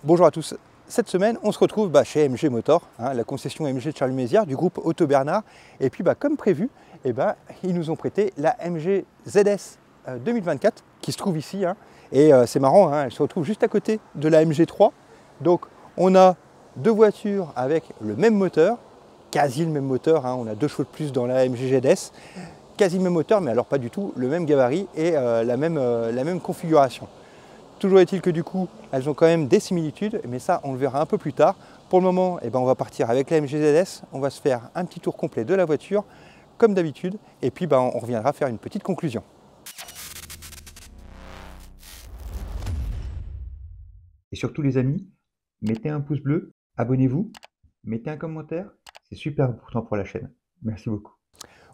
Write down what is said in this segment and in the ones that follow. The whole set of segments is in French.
Bonjour à tous. Cette semaine, on se retrouve chez MG Motor, la concession MG de Charles-Mézières du groupe Auto Bernard. Et puis, comme prévu, ils nous ont prêté la MG ZS 2024 qui se trouve ici. Et c'est marrant, elle se retrouve juste à côté de la MG3. Donc, on a deux voitures avec le même moteur, quasi le même moteur. On a 2 chevaux de plus dans la MG ZS, quasi le même moteur, mais alors pas du tout le même gabarit et la même configuration. Toujours est-il que du coup, elles ont quand même des similitudes, mais ça, on le verra un peu plus tard. Pour le moment, on va partir avec la MG ZS, on va se faire un petit tour complet de la voiture, comme d'habitude, et puis on reviendra faire une petite conclusion. Et surtout les amis, mettez un pouce bleu, abonnez-vous, mettez un commentaire, c'est super important pour la chaîne. Merci beaucoup.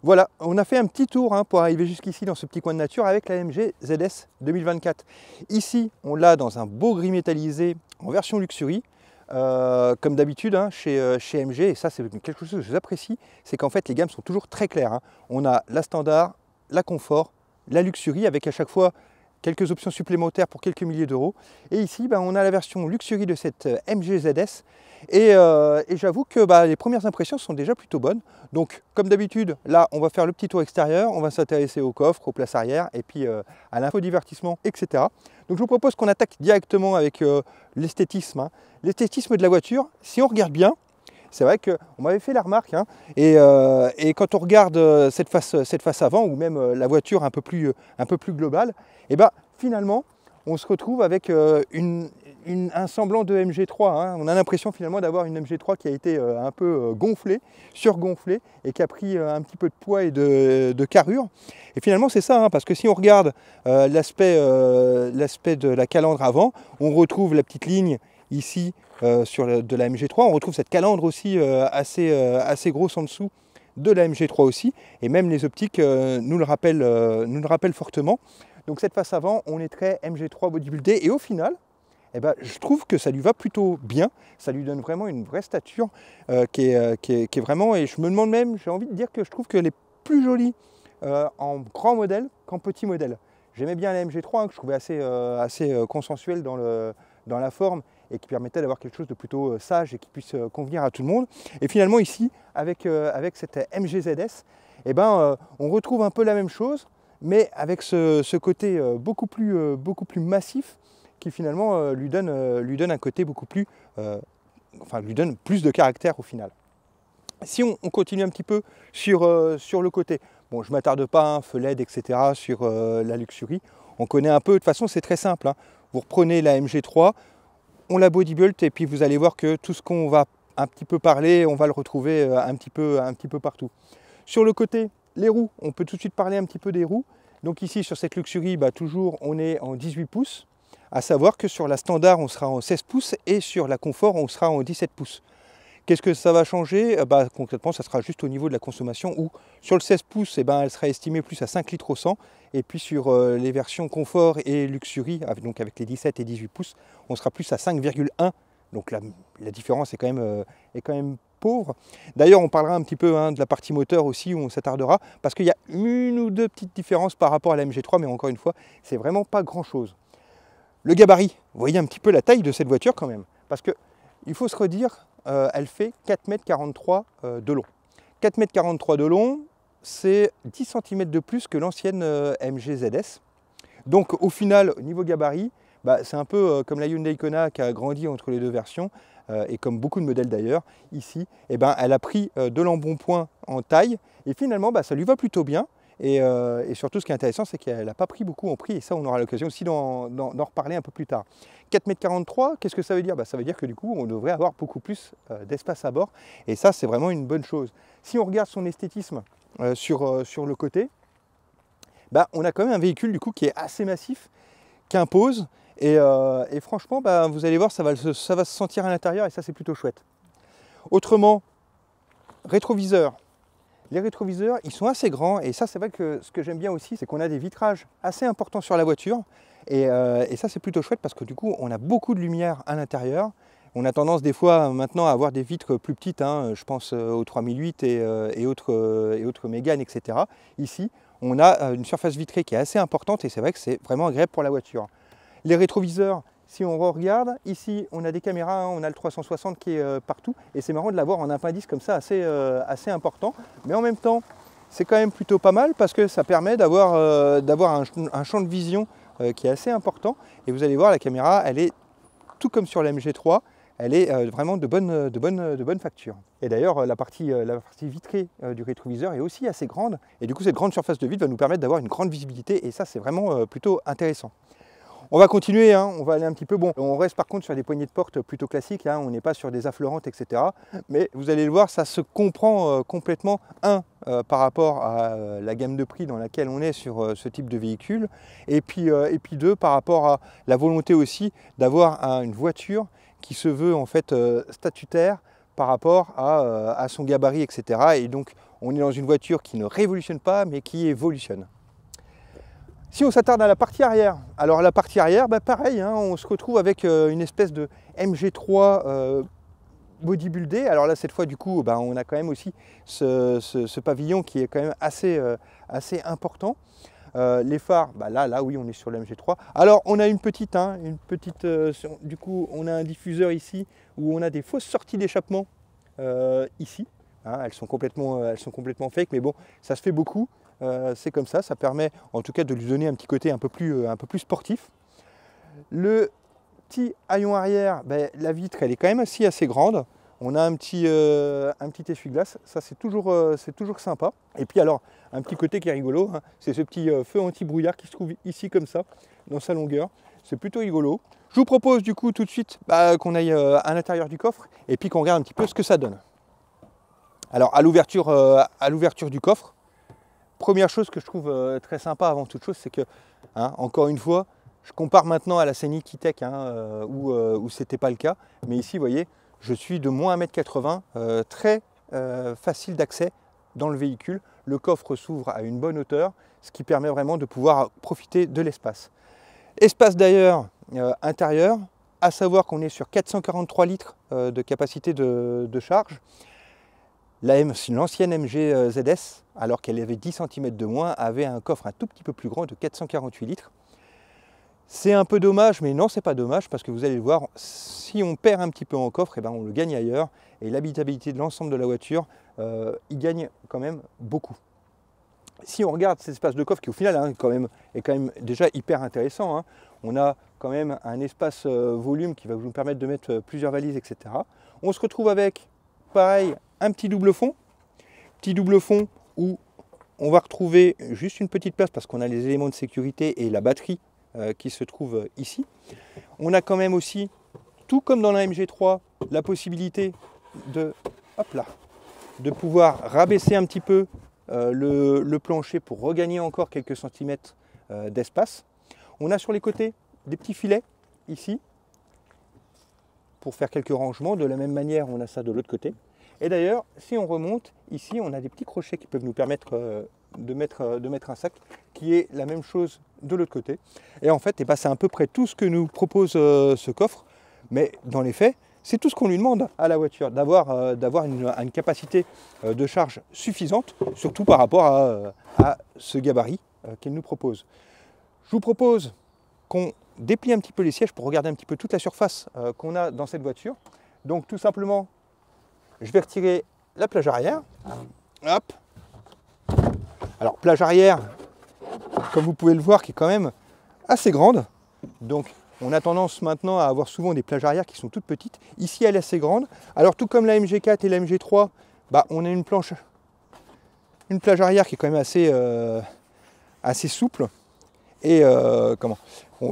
Voilà, on a fait un petit tour pour arriver jusqu'ici dans ce petit coin de nature avec la MG ZS 2024. Ici, on l'a dans un beau gris métallisé en version Luxury. Comme d'habitude chez MG, et ça c'est quelque chose que j'apprécie, c'est qu'en fait les gammes sont toujours très claires. On a la standard, la confort, la Luxury avec à chaque fois quelques options supplémentaires pour quelques milliers d'euros. Et ici, on a la version Luxury de cette MG ZS. Et j'avoue que les premières impressions sont déjà plutôt bonnes. Donc, comme d'habitude, là, on va faire le petit tour extérieur, on va s'intéresser au coffre, aux places arrière, et puis à l'infodivertissement, etc. Donc, je vous propose qu'on attaque directement avec l'esthétisme. L'esthétisme de la voiture, si on regarde bien, c'est vrai qu'on m'avait fait la remarque, et quand on regarde cette face avant, ou même la voiture un peu plus globale, finalement, on se retrouve avec un semblant de MG3. On a l'impression finalement d'avoir une MG3 qui a été un peu gonflée, surgonflée, et qui a pris un petit peu de poids et de carrure. Et finalement, c'est ça, parce que si on regarde l'aspect de la calandre avant, on retrouve la petite ligne ici de la MG3, on retrouve cette calandre aussi assez grosse en dessous de la MG3 aussi, et même les optiques nous le rappellent fortement. Donc cette face avant, on est très MG3 bodybuildé, et au final, je trouve que ça lui va plutôt bien, ça lui donne vraiment une vraie stature qui est vraiment, et je me demande même, j'ai envie de dire que je trouve qu'elle est plus jolie en grand modèle qu'en petit modèle. J'aimais bien la MG3 que je trouvais assez consensuelle dans la forme, et qui permettait d'avoir quelque chose de plutôt sage et qui puisse convenir à tout le monde. Et finalement ici, avec cette MG ZS, on retrouve un peu la même chose, mais avec ce côté beaucoup plus massif, qui finalement lui donne un côté beaucoup plus, lui donne plus de caractère au final. Si on continue un petit peu sur le côté, bon, je ne m'attarde pas, feu LED, etc. sur la Luxury, on connaît un peu, de toute façon c'est très simple, vous reprenez la MG3, on la bodybuild, et puis vous allez voir que tout ce qu'on va un petit peu parler, on va le retrouver un petit peu partout. Sur le côté, les roues, on peut tout de suite parler un petit peu des roues. Donc ici sur cette Luxury, toujours on est en 18 pouces, à savoir que sur la standard on sera en 16 pouces et sur la confort on sera en 17 pouces. Qu'est-ce que ça va changer? Concrètement, ça sera juste au niveau de la consommation, où sur le 16 pouces, elle sera estimée plus à 5 litres au 100, et puis sur les versions confort et Luxury, donc avec les 17 et 18 pouces, on sera plus à 5,1. Donc la différence est quand même pauvre. D'ailleurs, on parlera un petit peu de la partie moteur aussi, où on s'attardera, parce qu'il y a une ou deux petites différences par rapport à la MG3, mais encore une fois, c'est vraiment pas grand-chose. Le gabarit, vous voyez un petit peu la taille de cette voiture quand même, parce qu'il faut se redire, elle fait 4,43 m de long. 4,43 m de long, c'est 10 cm de plus que l'ancienne MG ZS. Donc au final, au niveau gabarit, c'est un peu comme la Hyundai Kona qui a grandi entre les deux versions, et comme beaucoup de modèles d'ailleurs. Ici, elle a pris de l'embonpoint en taille, et finalement ça lui va plutôt bien. Et surtout, ce qui est intéressant, c'est qu'elle n'a pas pris beaucoup en prix, et ça, on aura l'occasion aussi d'en reparler un peu plus tard. 4,43 m, qu'est-ce que ça veut dire? Ça veut dire que du coup, on devrait avoir beaucoup plus d'espace à bord, et ça, c'est vraiment une bonne chose. Si on regarde son esthétisme sur le côté, on a quand même un véhicule du coup qui est assez massif, qui impose, et franchement, vous allez voir, ça va se sentir à l'intérieur, et ça, c'est plutôt chouette. Autrement, rétroviseur. Les rétroviseurs, ils sont assez grands, et ça, c'est vrai que ce que j'aime bien aussi, c'est qu'on a des vitrages assez importants sur la voiture, et ça, c'est plutôt chouette, parce que du coup, on a beaucoup de lumière à l'intérieur. On a tendance des fois maintenant à avoir des vitres plus petites, je pense aux 3008 et autres Mégane, etc. Ici, on a une surface vitrée qui est assez importante, et c'est vrai que c'est vraiment agréable pour la voiture. Les rétroviseurs, Si on regarde, ici on a des caméras, hein, on a le 360 qui est partout, et c'est marrant de l'avoir en appendice comme ça, assez important. Mais en même temps, c'est quand même plutôt pas mal parce que ça permet d'avoir un champ de vision qui est assez important. Et vous allez voir, la caméra, elle est tout comme sur la MG3, elle est vraiment de bonne facture. Et d'ailleurs, la partie vitrée du rétroviseur est aussi assez grande. Et du coup, cette grande surface de vide va nous permettre d'avoir une grande visibilité. Et ça, c'est vraiment plutôt intéressant. On va continuer, hein, on va aller un petit peu. Bon, on reste par contre sur des poignées de porte plutôt classiques, hein, on n'est pas sur des affleurantes, etc. Mais vous allez le voir, ça se comprend complètement, par rapport à la gamme de prix dans laquelle on est sur ce type de véhicule, et puis deux, par rapport à la volonté aussi d'avoir une voiture qui se veut en fait statutaire par rapport à son gabarit, etc. Et donc, on est dans une voiture qui ne révolutionne pas, mais qui évolutionne. Si on s'attarde à la partie arrière, alors la partie arrière, pareil, hein, on se retrouve avec une espèce de MG3 bodybuildé. Alors là, cette fois, du coup, on a quand même aussi ce pavillon qui est quand même assez important. Les phares, là, oui, on est sur la MG3. Alors, on a du coup, on a un diffuseur ici où on a des fausses sorties d'échappement ici. Hein, elles sont complètement fake, mais bon, ça se fait beaucoup. C'est comme ça permet en tout cas de lui donner un petit côté un peu plus sportif. Le petit haillon arrière, la vitre elle est quand même assez grande. On a un petit essuie-glace, ça c'est toujours sympa. Et puis alors, un petit côté qui est rigolo, hein, c'est ce petit feu anti-brouillard qui se trouve ici comme ça, dans sa longueur. C'est plutôt rigolo. Je vous propose du coup tout de suite qu'on aille à l'intérieur du coffre et puis qu'on regarde un petit peu ce que ça donne. Alors à l'ouverture du coffre, première chose que je trouve très sympa avant toute chose, c'est que, hein, encore une fois, je compare maintenant à la Scénic E-Tech où ce n'était pas le cas. Mais ici, vous voyez, je suis de moins 1,80 m, très facile d'accès dans le véhicule. Le coffre s'ouvre à une bonne hauteur, ce qui permet vraiment de pouvoir profiter de l'espace. Espace d'ailleurs intérieur, à savoir qu'on est sur 443 litres de capacité de charge. L'ancienne MG ZS, alors qu'elle avait 10 cm de moins, avait un coffre un tout petit peu plus grand de 448 litres. C'est un peu dommage, mais non, c'est pas dommage, parce que vous allez le voir, si on perd un petit peu en coffre, on le gagne ailleurs, et l'habitabilité de l'ensemble de la voiture, il gagne quand même beaucoup. Si on regarde cet espace de coffre, qui au final est quand même déjà hyper intéressant, hein, on a quand même un espace volume qui va vous permettre de mettre plusieurs valises, etc. On se retrouve avec, pareil, un petit double fond où on va retrouver juste une petite place parce qu'on a les éléments de sécurité et la batterie qui se trouve ici. On a quand même aussi, tout comme dans la MG3, la possibilité de pouvoir rabaisser un petit peu le plancher pour regagner encore quelques centimètres d'espace. On a sur les côtés des petits filets ici pour faire quelques rangements. De la même manière, on a ça de l'autre côté. Et d'ailleurs, si on remonte, ici, on a des petits crochets qui peuvent nous permettre de mettre un sac, qui est la même chose de l'autre côté. Et en fait, c'est à peu près tout ce que nous propose ce coffre. Mais dans les faits, c'est tout ce qu'on lui demande à la voiture, d'avoir une capacité de charge suffisante, surtout par rapport à ce gabarit qu'elle nous propose. Je vous propose qu'on déplie un petit peu les sièges pour regarder un petit peu toute la surface qu'on a dans cette voiture. Donc tout simplement, je vais retirer la plage arrière. Hop. Alors plage arrière, comme vous pouvez le voir, qui est quand même assez grande. Donc on a tendance maintenant à avoir souvent des plages arrière qui sont toutes petites. Ici elle est assez grande. Alors tout comme la MG4 et la MG3, on a une plage arrière qui est quand même assez souple. Et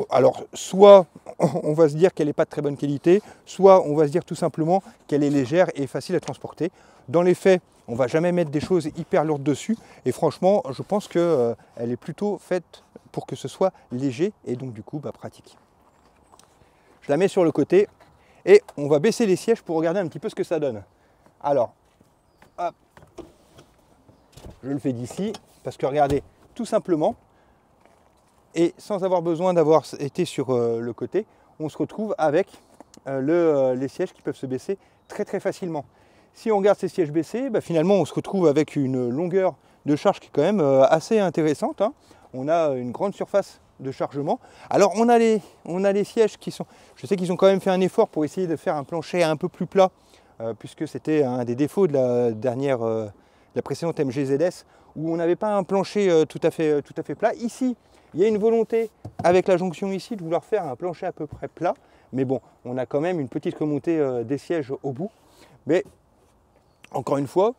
alors soit on va se dire qu'elle n'est pas de très bonne qualité, soit on va se dire tout simplement qu'elle est légère et facile à transporter. Dans les faits, on ne va jamais mettre des choses hyper lourdes dessus, et franchement, je pense qu'elle est plutôt faite pour que ce soit léger et donc du coup pratique. Je la mets sur le côté et on va baisser les sièges pour regarder un petit peu ce que ça donne. Alors, hop, je le fais d'ici parce que regardez, tout simplement, et sans avoir besoin d'avoir été sur le côté, on se retrouve avec les sièges qui peuvent se baisser très très facilement. Si on regarde ces sièges baissés, finalement on se retrouve avec une longueur de charge qui est quand même assez intéressante, hein. On a une grande surface de chargement. Alors on a les sièges qui sont, je sais qu'ils ont quand même fait un effort pour essayer de faire un plancher un peu plus plat, puisque c'était un des défauts de la précédente MG ZS, où on n'avait pas un plancher tout à fait plat. Ici, il y a une volonté avec la jonction ici de vouloir faire un plancher à peu près plat, mais bon, on a quand même une petite remontée des sièges au bout. Mais encore une fois,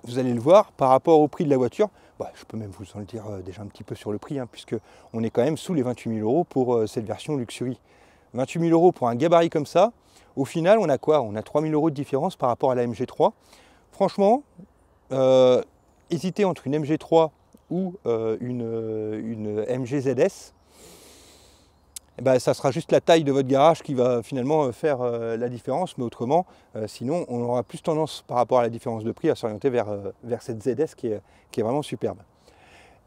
vous allez le voir, par rapport au prix de la voiture, je peux même vous en le dire déjà un petit peu sur le prix, puisque on est quand même sous les 28 000 € pour cette version Luxury. 28 000 € pour un gabarit comme ça, au final, on a quoi? On a 3 000 € de différence par rapport à la MG3. Franchement, hésiter entre une MG3 ou une MG ZS, ça sera juste la taille de votre garage qui va finalement faire la différence, mais autrement, sinon on aura plus tendance par rapport à la différence de prix à s'orienter vers cette ZS qui est vraiment superbe.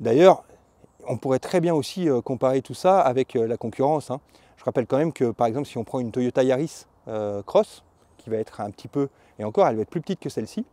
D'ailleurs, on pourrait très bien aussi comparer tout ça avec la concurrence. Je rappelle quand même que par exemple si on prend une Toyota Yaris Cross, qui va être un petit peu, et encore elle va être plus petite que celle-ci,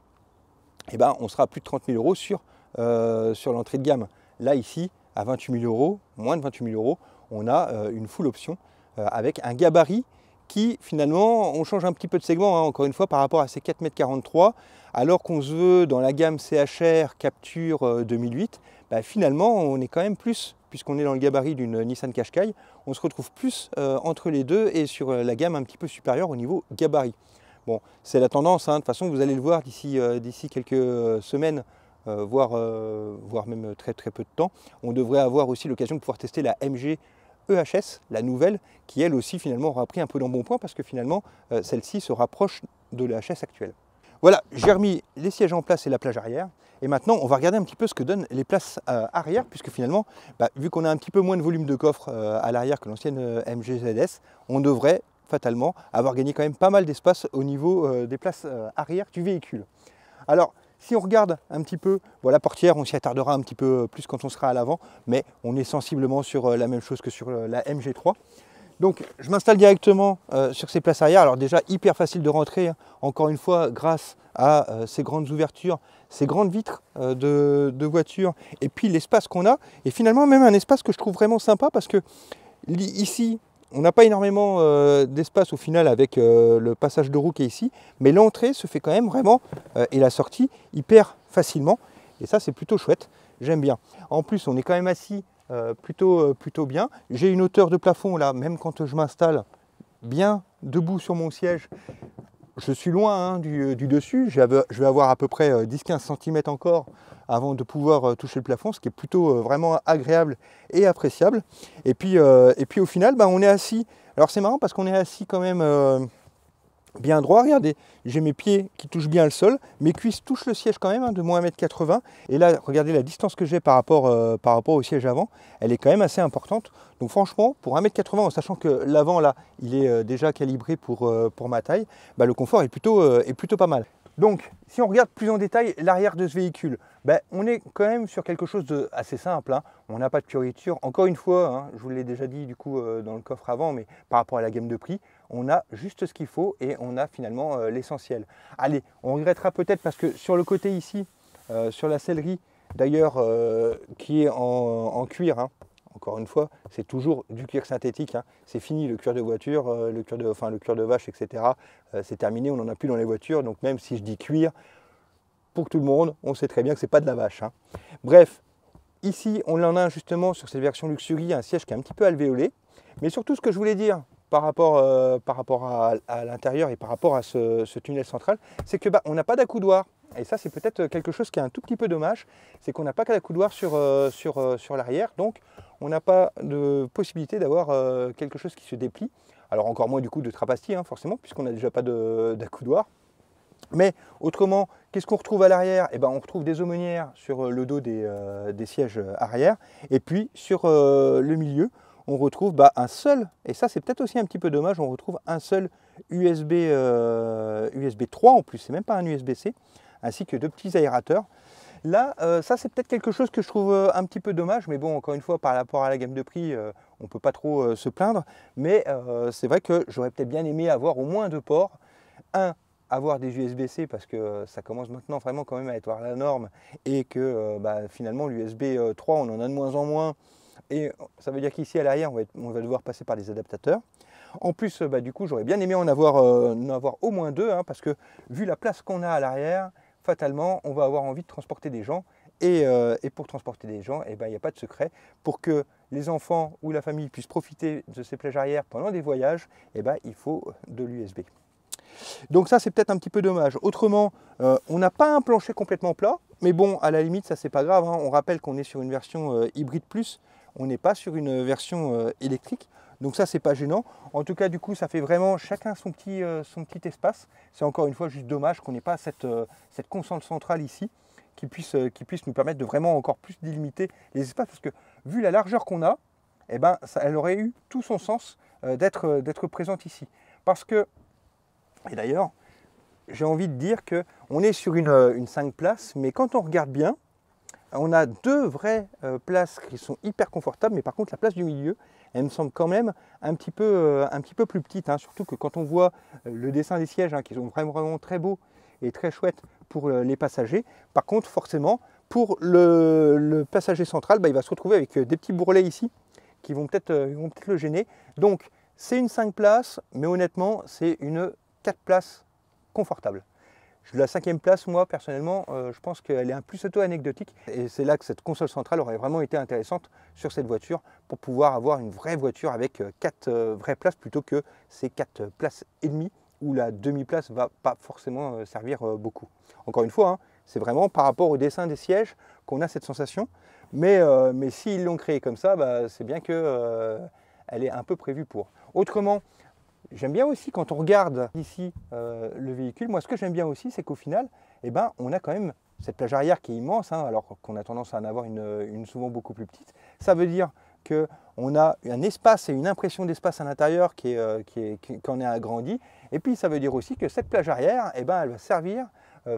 on sera à plus de 30 000 € sur l'entrée de gamme. Là ici, à 28 000 €, moins de 28 000 €, on a une full option avec un gabarit qui finalement, on change un petit peu de segment, encore une fois par rapport à ces 4,43 m, alors qu'on se veut dans la gamme CHR Capture 2008, finalement on est quand même plus, puisqu'on est dans le gabarit d'une Nissan Qashqai, on se retrouve plus entre les deux et sur la gamme un petit peu supérieure au niveau gabarit. Bon, c'est la tendance, de toute façon vous allez le voir d'ici quelques semaines, voire même très peu de temps. On devrait avoir aussi l'occasion de pouvoir tester la MG EHS, la nouvelle, qui elle aussi finalement aura pris un peu d'embonpoint parce que finalement celle-ci se rapproche de la HS actuelle. Voilà, j'ai remis les sièges en place et la plage arrière. Et maintenant, on va regarder un petit peu ce que donnent les places arrière, puisque finalement, vu qu'on a un petit peu moins de volume de coffre à l'arrière que l'ancienne MG ZS, on devrait fatalement avoir gagné quand même pas mal d'espace au niveau des places arrière du véhicule. Alors, si on regarde un petit peu, la portière, on s'y attardera un petit peu plus quand on sera à l'avant, mais on est sensiblement sur la même chose que sur la MG3. Donc je m'installe directement sur ces places arrière. Alors déjà hyper facile de rentrer, encore une fois grâce à ces grandes ouvertures, ces grandes vitres de voiture, et puis l'espace qu'on a, et finalement même un espace que je trouve vraiment sympa parce que ici, on n'a pas énormément d'espace au final avec le passage de roue qui est ici, mais l'entrée se fait quand même vraiment, et la sortie, hyper facilement. Et ça, c'est plutôt chouette, j'aime bien. En plus, on est quand même assis plutôt bien. J'ai une hauteur de plafond là, même quand je m'installe bien debout sur mon siège. Je suis loin du dessus, je vais avoir à peu près 10-15 cm encore avant de pouvoir toucher le plafond, ce qui est plutôt vraiment agréable et appréciable. Et puis au final, on est assis. Alors c'est marrant parce qu'on est assis quand même bien droit. Regardez, j'ai mes pieds qui touchent bien le sol, mes cuisses touchent le siège quand même, de moins 1,80 m. Et là, regardez la distance que j'ai par rapport au siège avant, elle est quand même assez importante. Donc franchement, pour 1,80 m, en sachant que l'avant là, il est déjà calibré pour ma taille, le confort est plutôt pas mal. Donc, si on regarde plus en détail l'arrière de ce véhicule, on est quand même sur quelque chose d'assez simple. On n'a pas de fioriture. Encore une fois, je vous l'ai déjà dit du coup dans le coffre avant, mais par rapport à la gamme de prix, on a juste ce qu'il faut et on a finalement l'essentiel. Allez, on regrettera peut-être parce que sur le côté ici, sur la sellerie, d'ailleurs, qui est en cuir, encore une fois, c'est toujours du cuir synthétique. C'est fini le cuir de voiture, le cuir de vache, etc. C'est terminé, on n'en a plus dans les voitures. Donc même si je dis cuir, pour tout le monde, on sait très bien que ce n'est pas de la vache. Bref, ici, on en a justement sur cette version Luxury un siège qui est un petit peu alvéolé. Mais surtout, ce que je voulais dire par rapport à l'intérieur et par rapport à ce tunnel central, c'est que on n'a pas d'accoudoir. Et ça, c'est peut-être quelque chose qui est un tout petit peu dommage, c'est qu'on n'a pas d'accoudoir sur l'arrière, donc on n'a pas de possibilité d'avoir quelque chose qui se déplie. Alors encore moins du coup de trapastis, forcément, puisqu'on n'a déjà pas d'accoudoir. Mais autrement, qu'est-ce qu'on retrouve à l'arrière? On retrouve des aumônières sur le dos des sièges arrière, et puis sur le milieu, on retrouve un seul, et ça c'est peut-être aussi un petit peu dommage, on retrouve un seul USB 3 en plus, c'est même pas un USB-C, ainsi que deux petits aérateurs. Là, ça c'est peut-être quelque chose que je trouve un petit peu dommage, mais bon, encore une fois, par rapport à la gamme de prix, on ne peut pas trop se plaindre, mais c'est vrai que j'aurais peut-être bien aimé avoir au moins deux ports. Avoir des USB-C parce que ça commence maintenant vraiment quand même à être la norme et que finalement l'USB 3 on en a de moins en moins Et ça veut dire qu'ici à l'arrière, on va devoir passer par des adaptateurs. En plus, du coup, j'aurais bien aimé en avoir au moins deux, hein, parce que vu la place qu'on a à l'arrière, fatalement, on va avoir envie de transporter des gens. Et pour transporter des gens, il n'y a pas de secret. Pour que les enfants ou la famille puissent profiter de ces plages arrière pendant des voyages, il faut de l'USB. Donc ça, c'est peut-être un petit peu dommage. Autrement, on n'a pas un plancher complètement plat, mais bon, à la limite, ça c'est pas grave, hein. On rappelle qu'on est sur une version hybride plus, on n'est pas sur une version électrique. Donc ça, c'est pas gênant. En tout cas, du coup, ça fait vraiment chacun son petit espace. C'est encore une fois juste dommage qu'on n'ait pas cette console centrale ici qui puisse nous permettre de vraiment encore plus délimiter les espaces. Parce que vu la largeur qu'on a, elle aurait eu tout son sens d'être présente ici. Parce que, et d'ailleurs, j'ai envie de dire qu'on est sur une 5 places, mais quand on regarde bien, on a deux vraies places qui sont hyper confortables, mais par contre la place du milieu, elle me semble quand même un petit peu plus petite, hein, surtout que quand on voit le dessin des sièges, hein, qui sont vraiment très beaux et très chouettes pour les passagers. Par contre, forcément, pour le passager central, il va se retrouver avec des petits bourrelets ici qui vont peut-être le gêner. Donc c'est une 5 places, mais honnêtement, c'est une 4 places confortable. La 5e place, moi, personnellement, je pense qu'elle est un plus auto-anecdotique. Et c'est là que cette console centrale aurait vraiment été intéressante sur cette voiture pour pouvoir avoir une vraie voiture avec 4 vraies places plutôt que ces 4 places et demie où la demi-place ne va pas forcément servir beaucoup. Encore une fois, hein, c'est vraiment par rapport au dessin des sièges qu'on a cette sensation. Mais s'ils l'ont créé comme ça, c'est bien qu'elle est un peu prévue pour. Autrement, j'aime bien aussi quand on regarde ici le véhicule, moi ce que j'aime bien aussi c'est qu'au final, on a quand même cette plage arrière qui est immense, hein, alors qu'on a tendance à en avoir une souvent beaucoup plus petite. Ça veut dire qu'on a un espace et une impression d'espace à l'intérieur qu'on est agrandi. Et puis ça veut dire aussi que cette plage arrière, elle va servir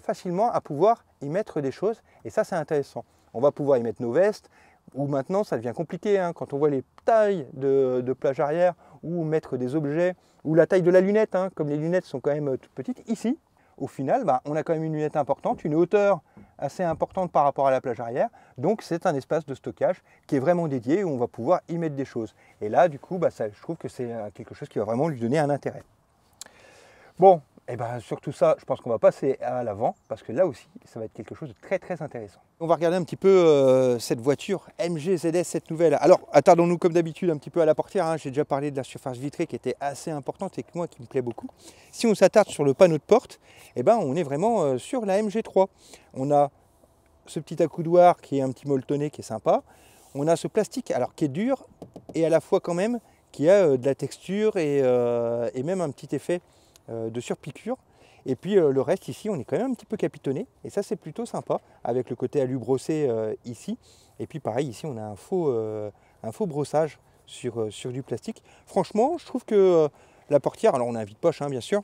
facilement à pouvoir y mettre des choses. Et ça c'est intéressant. On va pouvoir y mettre nos vestes, ou maintenant ça devient compliqué, hein, quand on voit les tailles de plage arrière, ou mettre des objets, ou la taille de la lunette, hein, comme les lunettes sont quand même toutes petites. Ici, au final, on a quand même une lunette importante, une hauteur assez importante par rapport à la plage arrière. Donc c'est un espace de stockage qui est vraiment dédié où on va pouvoir y mettre des choses. Et là, du coup, je trouve que c'est quelque chose qui va vraiment lui donner un intérêt. Bon, sur tout ça, je pense qu'on va passer à l'avant parce que là aussi, ça va être quelque chose de très très intéressant. On va regarder un petit peu cette voiture MG ZS, cette nouvelle. Alors, attardons-nous comme d'habitude un petit peu à la portière, hein. J'ai déjà parlé de la surface vitrée qui était assez importante et que moi qui me plaît beaucoup. Si on s'attarde sur le panneau de porte, on est vraiment sur la MG3. On a ce petit accoudoir qui est un petit molletonné qui est sympa. On a ce plastique alors qui est dur et à la fois quand même qui a de la texture et même un petit effet de surpiqûre. Et puis le reste ici, on est quand même un petit peu capitonné. Et ça, c'est plutôt sympa avec le côté alu brossé ici. Et puis pareil, ici, on a un faux brossage sur du plastique. Franchement, je trouve que la portière, alors on a un vide-poche, hein, bien sûr.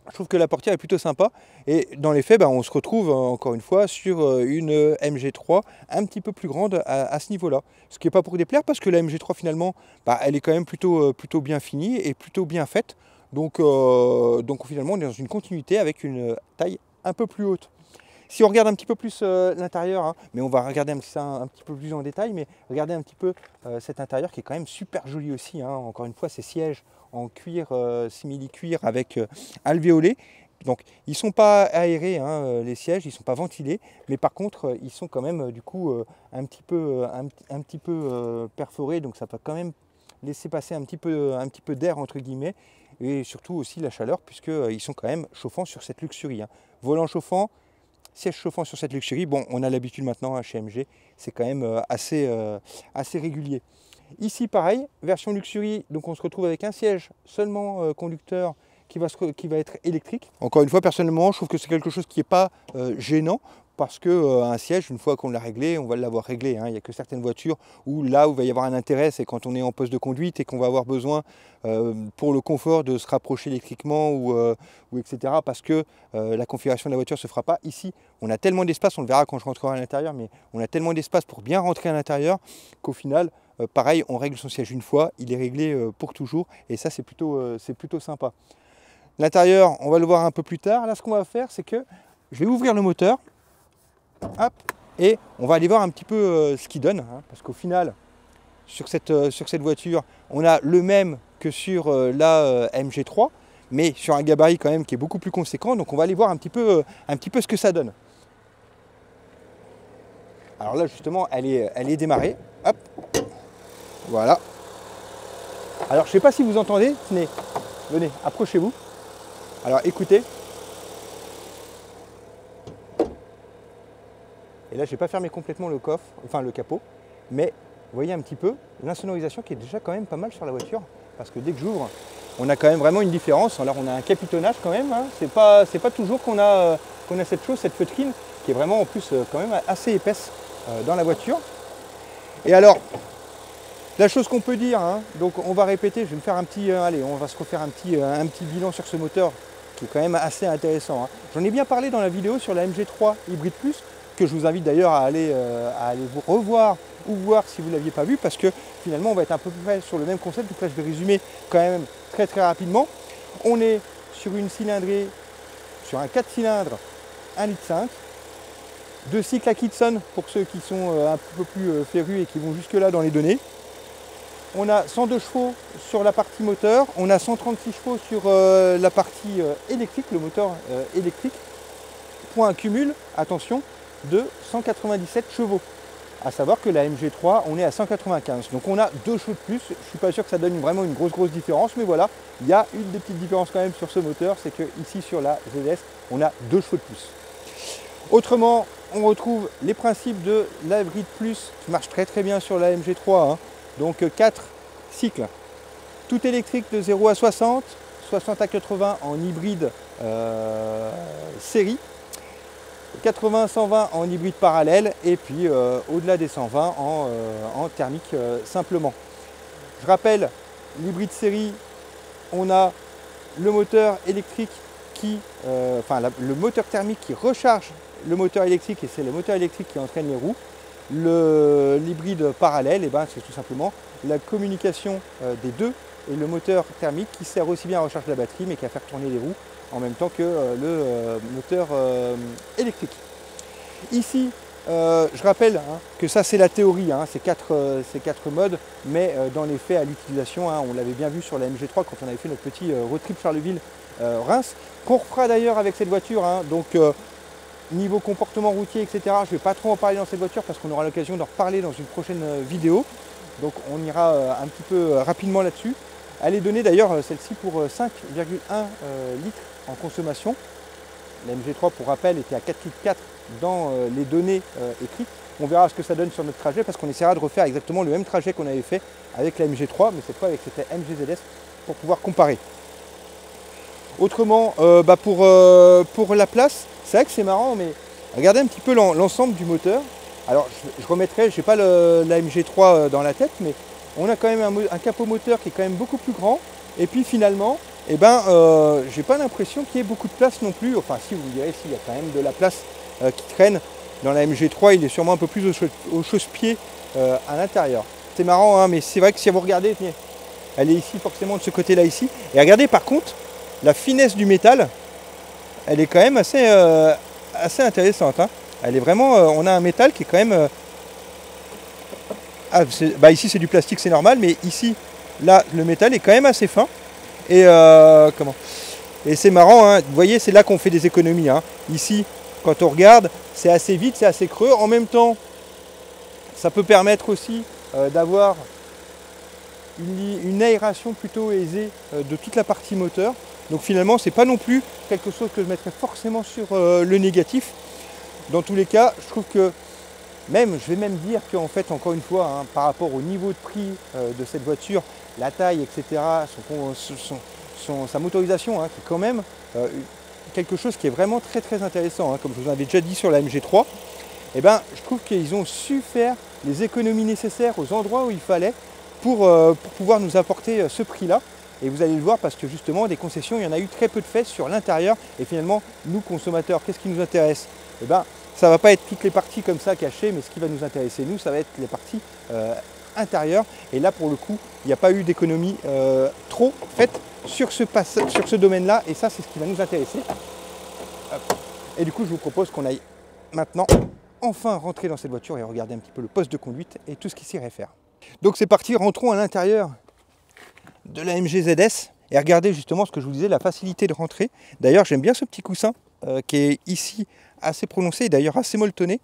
Je trouve que la portière est plutôt sympa. Et dans les faits, on se retrouve encore une fois sur une MG3 un petit peu plus grande à ce niveau-là. Ce qui n'est pas pour déplaire parce que la MG3 finalement, elle est quand même plutôt bien finie et plutôt bien faite. Donc finalement, on est dans une continuité avec une taille un peu plus haute. Si on regarde un petit peu plus l'intérieur, hein, mais on va regarder ça un petit peu plus en détail, mais regardez un petit peu cet intérieur qui est quand même super joli aussi, hein. Encore une fois, ces sièges en cuir, simili-cuir avec alvéolés. Donc ils ne sont pas aérés, hein, les sièges, ils ne sont pas ventilés, mais par contre ils sont quand même du coup un petit peu perforés, donc ça peut quand même laisser passer un petit peu d'air entre guillemets, et surtout aussi la chaleur puisqu'ils sont quand même chauffants sur cette Luxury, hein. Volant chauffant, siège chauffant sur cette Luxury, bon on a l'habitude maintenant, hein, chez MG, c'est quand même assez régulier. Ici pareil, version Luxury, donc on se retrouve avec un siège seulement conducteur qui va être électrique. Encore une fois, personnellement, je trouve que c'est quelque chose qui n'est pas gênant parce qu'un siège, une fois qu'on l'a réglé, on va l'avoir réglé, hein. Il n'y a que certaines voitures où là où il va y avoir un intérêt, c'est quand on est en poste de conduite et qu'on va avoir besoin pour le confort de se rapprocher électriquement ou etc. parce que la configuration de la voiture ne se fera pas. Ici, on a tellement d'espace, on le verra quand je rentrerai à l'intérieur, mais on a tellement d'espace pour bien rentrer à l'intérieur qu'au final, pareil, on règle son siège une fois, il est réglé pour toujours et ça c'est plutôt sympa. L'intérieur, on va le voir un peu plus tard. Là, ce qu'on va faire, c'est que je vais ouvrir le moteur. Hop, et on va aller voir un petit peu ce qu'il donne. Hein, parce qu'au final, sur cette voiture, on a le même que sur la MG3, mais sur un gabarit quand même qui est beaucoup plus conséquent. Donc on va aller voir un petit peu ce que ça donne. Alors là justement, elle est démarrée. Hop, voilà. Alors je ne sais pas si vous entendez, venez, approchez-vous. Alors écoutez. Et là, je n'ai pas fermé complètement le coffre, enfin le capot, mais vous voyez un petit peu l'insonorisation qui est déjà quand même pas mal sur la voiture, parce que dès que j'ouvre, on a quand même vraiment une différence. Alors on a un capitonnage quand même, hein. C'est pas toujours qu'on a cette feutrine qui est vraiment en plus quand même assez épaisse dans la voiture. Et alors, la chose qu'on peut dire, hein, donc on va répéter, je vais me faire un petit, allez, on va se refaire un petit bilan sur ce moteur qui est quand même assez intéressant, hein. J'en ai bien parlé dans la vidéo sur la MG3 Hybrid Plus, que je vous invite d'ailleurs à aller vous revoir ou voir si vous ne l'aviez pas vu, parce que finalement on va être un peu près sur le même concept. Donc là je vais résumer quand même très rapidement. On est sur une cylindrée, sur un 4 cylindres 1,5 litre, 2 cycles Atkinson pour ceux qui sont un peu plus férus et qui vont jusque là dans les données. On a 102 chevaux sur la partie moteur, on a 136 chevaux sur la partie électrique, le moteur électrique, pour un cumul, attention, de 197 chevaux. À savoir que la MG3, on est à 195. Donc on a 2 chevaux de plus. Je ne suis pas sûr que ça donne vraiment une grosse différence, mais voilà, il y a une des petites différences quand même sur ce moteur, c'est que ici sur la ZS, on a 2 chevaux de plus. Autrement, on retrouve les principes de la Hybrid Plus qui marche très bien sur la MG3, hein. Donc 4 cycles, tout électrique de 0 à 60, 60 à 80 en hybride série, 80-120 en hybride parallèle, et puis au-delà des 120 en thermique simplement. Je rappelle, l'hybride série, on a le moteur électrique le moteur thermique qui recharge le moteur électrique, et c'est le moteur électrique qui entraîne les roues. L'hybride parallèle, c'est tout simplement la communication des deux, et le moteur thermique qui sert aussi bien à recharger la batterie mais qui à faire tourner les roues en même temps que le moteur électrique. Ici, je rappelle que ça c'est la théorie, ces quatre modes, mais dans les faits à l'utilisation, on l'avait bien vu sur la MG3 quand on avait fait notre petit road trip Charleville-Reims, qu'on refera d'ailleurs avec cette voiture. Donc niveau comportement routier, etc., je ne vais pas trop en parler dans cette voiture parce qu'on aura l'occasion d'en reparler dans une prochaine vidéo. Donc on ira un petit peu rapidement là-dessus. Elle est donnée d'ailleurs celle-ci pour 5,1 litres en consommation. La MG3 pour rappel était à 4,4 litres dans les données écrites. On verra ce que ça donne sur notre trajet parce qu'on essaiera de refaire exactement le même trajet qu'on avait fait avec la MG3, mais cette fois avec cette MG ZS pour pouvoir comparer. Autrement, pour la place, c'est vrai que c'est marrant, mais regardez un petit peu l'ensemble du moteur. Alors je remettrai, je n'ai pas la MG3 dans la tête, mais on a quand même un capot moteur qui est quand même beaucoup plus grand. Et puis finalement, j'ai pas l'impression qu'il y ait beaucoup de place non plus. Enfin si, vous me direz, s'il y a quand même de la place qui traîne. Dans la MG3, il est sûrement un peu plus au chausse-pied à l'intérieur. C'est marrant, mais c'est vrai que si vous regardez, elle est ici forcément de ce côté-là ici. Et regardez par contre, la finesse du métal, elle est quand même assez intéressante. Elle est vraiment, on a un métal qui est quand même... ici c'est du plastique, c'est normal, mais ici, là, le métal est quand même assez fin. Et c'est marrant, vous voyez, c'est là qu'on fait des économies. Ici, quand on regarde, c'est assez vide, c'est assez creux. En même temps, ça peut permettre aussi d'avoir une aération plutôt aisée de toute la partie moteur. Donc finalement, c'est pas non plus quelque chose que je mettrais forcément sur le négatif. Dans tous les cas, je trouve que je vais même dire qu'en fait, encore une fois, par rapport au niveau de prix de cette voiture, la taille, etc., sa motorisation, qui est quand même quelque chose qui est vraiment très intéressant, comme je vous avais déjà dit sur la MG3, je trouve qu'ils ont su faire les économies nécessaires aux endroits où il fallait pour pouvoir nous apporter ce prix-là. Et vous allez le voir parce que justement, des concessions, il y en a eu très peu de fait sur l'intérieur. Et finalement, nous consommateurs, qu'est-ce qui nous intéresse? Ça ne va pas être toutes les parties comme ça cachées, mais ce qui va nous intéresser, nous, ça va être les parties intérieures. Et là, pour le coup, il n'y a pas eu d'économie trop faite sur ce domaine-là. Et ça, c'est ce qui va nous intéresser. Et du coup, je vous propose qu'on aille maintenant enfin rentrer dans cette voiture et regarder un petit peu le poste de conduite et tout ce qui s'y réfère. Donc c'est parti, rentrons à l'intérieur de la MG ZS et regardez justement ce que je vous disais, la facilité de rentrer. D'ailleurs j'aime bien ce petit coussin qui est ici assez prononcé, d'ailleurs assez molletonné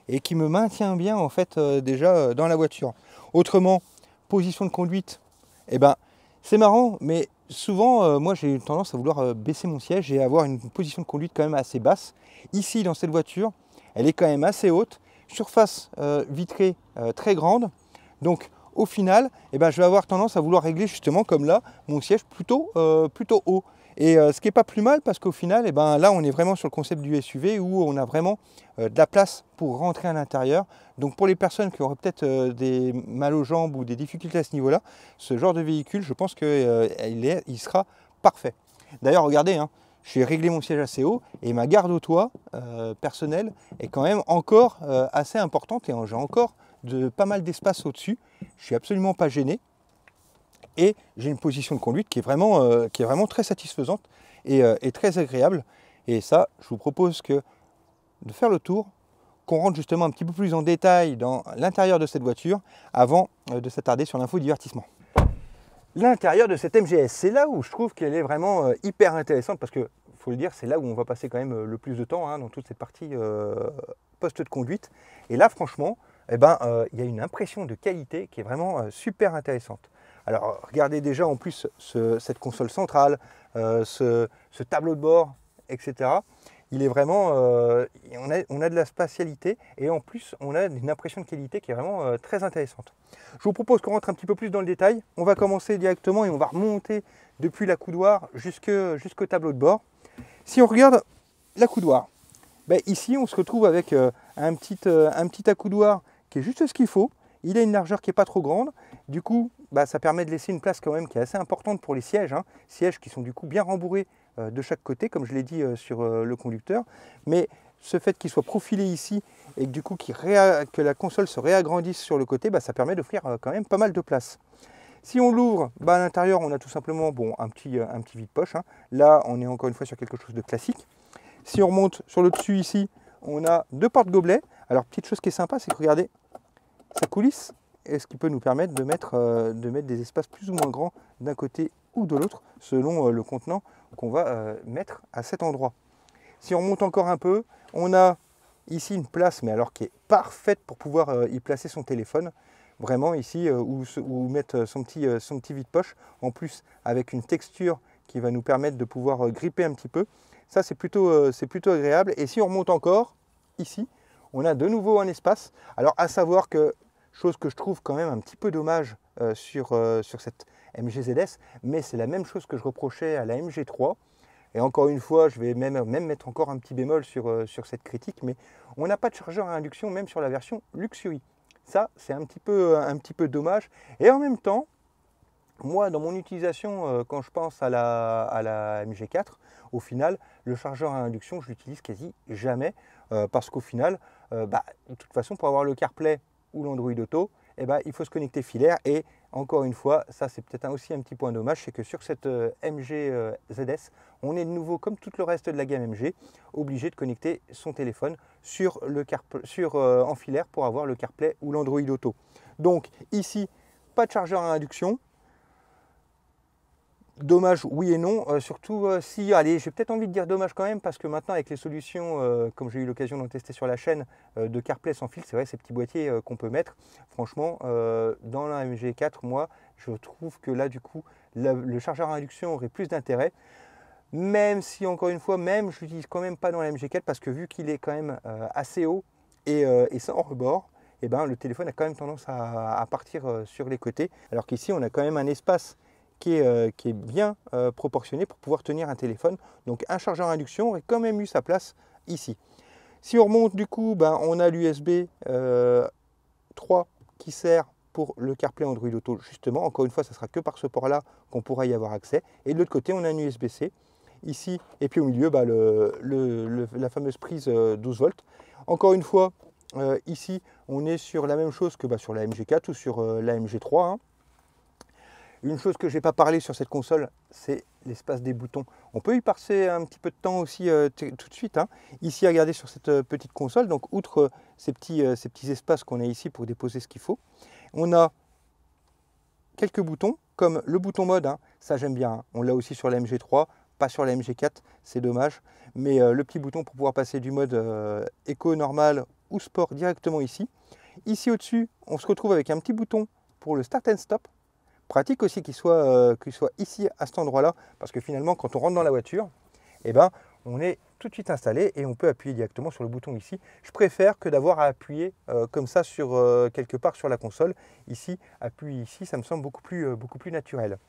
et qui me maintient bien en fait déjà dans la voiture. Autrement, position de conduite, eh ben, c'est marrant, mais souvent moi j'ai tendance à vouloir baisser mon siège et avoir une position de conduite quand même assez basse. Ici dans cette voiture, elle est quand même assez haute, surface vitrée très grande, donc au final, eh ben, je vais avoir tendance à vouloir régler justement comme là mon siège plutôt haut. Et ce qui n'est pas plus mal parce qu'au final, eh ben, là on est vraiment sur le concept du SUV où on a vraiment de la place pour rentrer à l'intérieur. Donc pour les personnes qui auraient peut-être des mal aux jambes ou des difficultés à ce niveau-là, ce genre de véhicule, je pense qu'il sera parfait. D'ailleurs, regardez, hein, j'ai réglé mon siège assez haut et ma garde au toit personnelle est quand même encore assez importante et j'ai encore pas mal d'espace au-dessus. Je suis absolument pas gêné et j'ai une position de conduite qui est vraiment très satisfaisante et très agréable. Et ça, je vous propose de faire le tour, qu'on rentre justement un petit peu plus en détail dans l'intérieur de cette voiture avant de s'attarder sur l'info divertissement. L'intérieur de cette MGS, c'est là où je trouve qu'elle est vraiment hyper intéressante parce que, faut le dire, c'est là où on va passer quand même le plus de temps hein, dans toute cette partie poste de conduite. Et là, franchement, eh ben, y a une impression de qualité qui est vraiment super intéressante. Alors, regardez déjà en plus cette console centrale, ce tableau de bord, etc. Il est vraiment, on a de la spatialité et en plus, on a une impression de qualité qui est vraiment très intéressante. Je vous propose qu'on rentre un petit peu plus dans le détail. On va commencer directement et on va remonter depuis l'accoudoir jusqu'au tableau de bord. Si on regarde l'accoudoir, ben ici on se retrouve avec un petit accoudoir qui est juste ce qu'il faut. Il a une largeur qui n'est pas trop grande. Du coup, bah, ça permet de laisser une place quand même qui est assez importante pour les sièges. Hein. Sièges qui sont du coup bien rembourrés de chaque côté, comme je l'ai dit sur le conducteur. Mais ce fait qu'il soit profilé ici et que du coup que la console se réagrandisse sur le côté, bah, ça permet d'offrir quand même pas mal de place. Si on l'ouvre, bah, à l'intérieur, on a tout simplement un petit vide-poche. Hein. Là, on est encore une fois sur quelque chose de classique. Si on remonte sur le dessus ici, on a deux porte-gobelets. Alors, petite chose qui est sympa, c'est que regardez, ça coulisse, et ce qui peut nous permettre de mettre des espaces plus ou moins grands d'un côté ou de l'autre, selon le contenant qu'on va mettre à cet endroit. Si on remonte encore un peu, on a ici une place, mais alors qui est parfaite pour pouvoir y placer son téléphone. Vraiment ici, ou mettre son petit vide-poche, en plus avec une texture qui va nous permettre de pouvoir gripper un petit peu. Ça, c'est plutôt agréable. Et si on remonte encore, ici, on a de nouveau un espace. Alors, à savoir que, chose que je trouve quand même un petit peu dommage sur cette MG ZS, mais c'est la même chose que je reprochais à la MG3. Et encore une fois, je vais même mettre encore un petit bémol sur cette critique, mais on n'a pas de chargeur à induction, même sur la version Luxury. Ça, c'est un petit peu dommage. Et en même temps, moi, dans mon utilisation, quand je pense à la MG4, au final, le chargeur à induction, je l'utilise quasi jamais, parce qu'au final, de toute façon, pour avoir le CarPlay ou l'Android Auto, eh ben, il faut se connecter filaire. Et encore une fois, ça c'est peut-être aussi un petit point dommage, c'est que sur cette MG ZS, on est de nouveau, comme tout le reste de la gamme MG, obligé de connecter son téléphone en filaire pour avoir le CarPlay ou l'Android Auto. Donc ici, pas de chargeur à induction. Dommage, oui et non, surtout si, allez, j'ai peut-être envie de dire dommage quand même, parce que maintenant avec les solutions, comme j'ai eu l'occasion d'en tester sur la chaîne, de CarPlay sans fil, c'est vrai, ces petits boîtiers qu'on peut mettre, franchement, dans la MG4, moi, je trouve que là, du coup, le chargeur à induction aurait plus d'intérêt, même si, encore une fois, même je l'utilise quand même pas dans la MG4, parce que vu qu'il est quand même assez haut et sans rebord, eh ben, le téléphone a quand même tendance à partir sur les côtés, alors qu'ici, on a quand même un espace qui est bien proportionné pour pouvoir tenir un téléphone. Donc un chargeur à induction aurait quand même eu sa place ici. Si on remonte du coup, on a l'USB 3 qui sert pour le CarPlay Android Auto justement. Encore une fois, ça sera que par ce port-là qu'on pourra y avoir accès. Et de l'autre côté, on a un USB-C ici. Et puis au milieu, la fameuse prise 12 volts. Encore une fois, ici, on est sur la même chose que sur la MG4 ou sur la MG3. Hein. Une chose que je n'ai pas parlé sur cette console, c'est l'espace des boutons. On peut y passer un petit peu de temps aussi tout de suite. Hein. Ici, regardez sur cette petite console, donc outre ces petits espaces qu'on a ici pour déposer ce qu'il faut, on a quelques boutons, comme le bouton mode, hein, ça j'aime bien, hein. On l'a aussi sur la MG3, pas sur la MG4, c'est dommage. Mais le petit bouton pour pouvoir passer du mode éco normal ou sport directement ici. Ici au-dessus, on se retrouve avec un petit bouton pour le start and stop. Pratique aussi qu'il soit ici à cet endroit-là, parce que finalement quand on rentre dans la voiture, eh ben, on est tout de suite installé et on peut appuyer directement sur le bouton ici. Je préfère que d'avoir à appuyer comme ça sur quelque part sur la console. Ici, appuyer ici, ça me semble beaucoup plus naturel.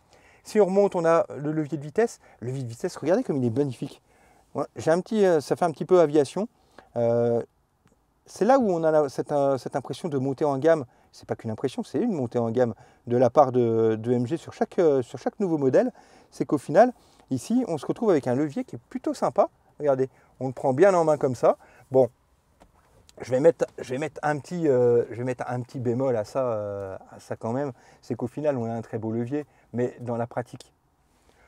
Si on remonte, on a le levier de vitesse. Le levier de vitesse, regardez comme il est magnifique. Ouais, ça fait un petit peu aviation. C'est là où on a cette impression de monter en gamme. C'est pas qu'une impression, c'est une montée en gamme de la part de MG sur chaque nouveau modèle. C'est qu'au final, ici, on se retrouve avec un levier qui est plutôt sympa. Regardez, on le prend bien en main comme ça. Bon, je vais mettre un petit bémol à ça quand même. C'est qu'au final, on a un très beau levier, mais dans la pratique,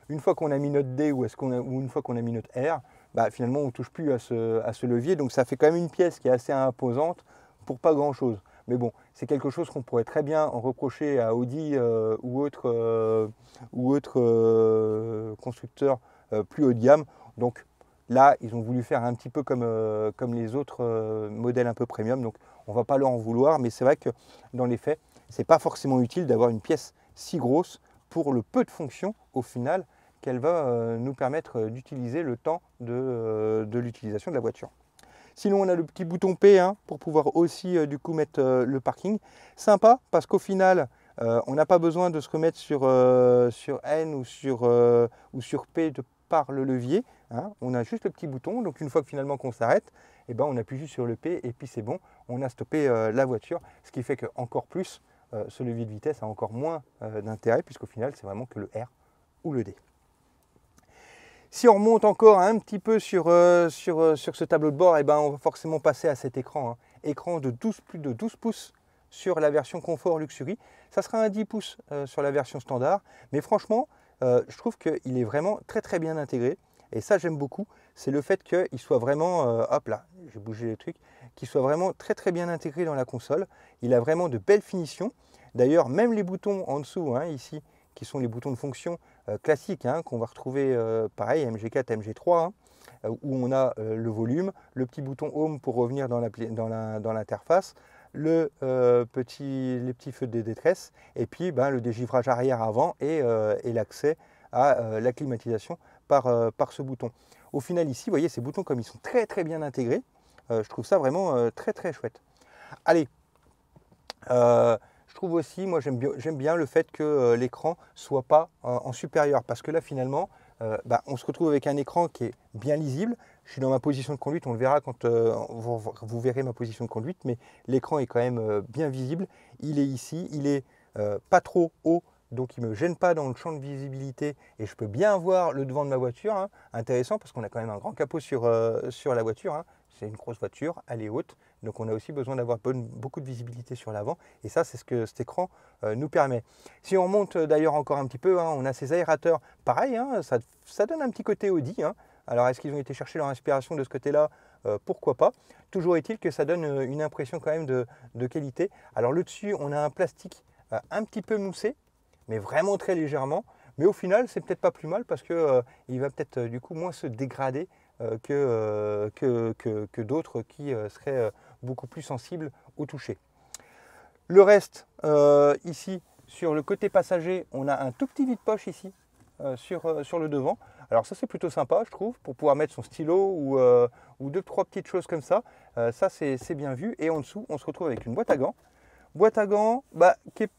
une fois qu'on a mis notre D ou une fois qu'on a mis notre R, bah, finalement on ne touche plus à ce levier. Donc ça fait quand même une pièce qui est assez imposante pour pas grand chose. Mais bon, c'est quelque chose qu'on pourrait très bien reprocher à Audi ou autre constructeur plus haut de gamme. Donc là, ils ont voulu faire un petit peu comme les autres modèles un peu premium. Donc on ne va pas leur en vouloir. Mais c'est vrai que dans les faits, ce n'est pas forcément utile d'avoir une pièce si grosse pour le peu de fonctions au final qu'elle va nous permettre d'utiliser le temps de l'utilisation de la voiture. Sinon, on a le petit bouton P hein, pour pouvoir aussi du coup mettre le parking. Sympa parce qu'au final, on n'a pas besoin de se remettre sur N ou sur P par le levier. Hein. On a juste le petit bouton. Donc une fois que finalement qu'on s'arrête, eh ben, on appuie juste sur le P et puis c'est bon. On a stoppé la voiture. Ce qui fait que encore plus, ce levier de vitesse a encore moins d'intérêt puisqu'au final, c'est vraiment que le R ou le D. Si on remonte encore un petit peu sur ce tableau de bord, eh ben, on va forcément passer à cet écran. Hein. Écran de plus de 12 pouces sur la version Confort Luxury. Ça sera un 10 pouces sur la version standard. Mais franchement, je trouve qu'il est vraiment très bien intégré. Et ça, j'aime beaucoup. C'est le fait qu'il soit vraiment, hop là, j'ai bougé les trucs, qu'il soit vraiment très bien intégré dans la console. Il a vraiment de belles finitions. D'ailleurs, même les boutons en dessous, hein, ici, qui sont les boutons de fonction classiques hein, qu'on va retrouver pareil MG4, MG3, hein, où on a le volume, le petit bouton Home pour revenir dans l'interface, les petits feux de détresse, et puis ben, le dégivrage arrière-avant et l'accès à la climatisation par ce bouton. Au final ici, vous voyez, ces boutons comme ils sont très bien intégrés, je trouve ça vraiment très chouette. Allez, je trouve aussi, moi j'aime bien le fait que l'écran soit pas en supérieur parce que là finalement on se retrouve avec un écran qui est bien lisible. Je suis dans ma position de conduite, on le verra quand vous verrez ma position de conduite, mais l'écran est quand même bien visible. Il est ici, il est pas trop haut, donc il ne me gêne pas dans le champ de visibilité et je peux bien voir le devant de ma voiture. Hein. Intéressant parce qu'on a quand même un grand capot sur la voiture. Hein. C'est une grosse voiture, elle est haute, donc on a aussi besoin d'avoir beaucoup de visibilité sur l'avant, et ça c'est ce que cet écran nous permet. Si on remonte d'ailleurs encore un petit peu, hein, on a ces aérateurs, pareil, hein, ça donne un petit côté Audi. Hein. Alors est-ce qu'ils ont été chercher leur inspiration de ce côté-là? Pourquoi pas. Toujours est-il que ça donne une impression quand même de qualité. Alors le dessus, on a un plastique un petit peu moussé, mais vraiment très légèrement, mais au final c'est peut-être pas plus mal parce qu'il va peut-être du coup moins se dégrader que d'autres qui seraient beaucoup plus sensibles au toucher. Le reste, ici, sur le côté passager, on a un tout petit vide-poche ici, sur le devant. Alors ça c'est plutôt sympa je trouve, pour pouvoir mettre son stylo ou deux, trois petites choses comme ça. Ça c'est bien vu. Et en dessous, on se retrouve avec une boîte à gants. Boîte à gants qui est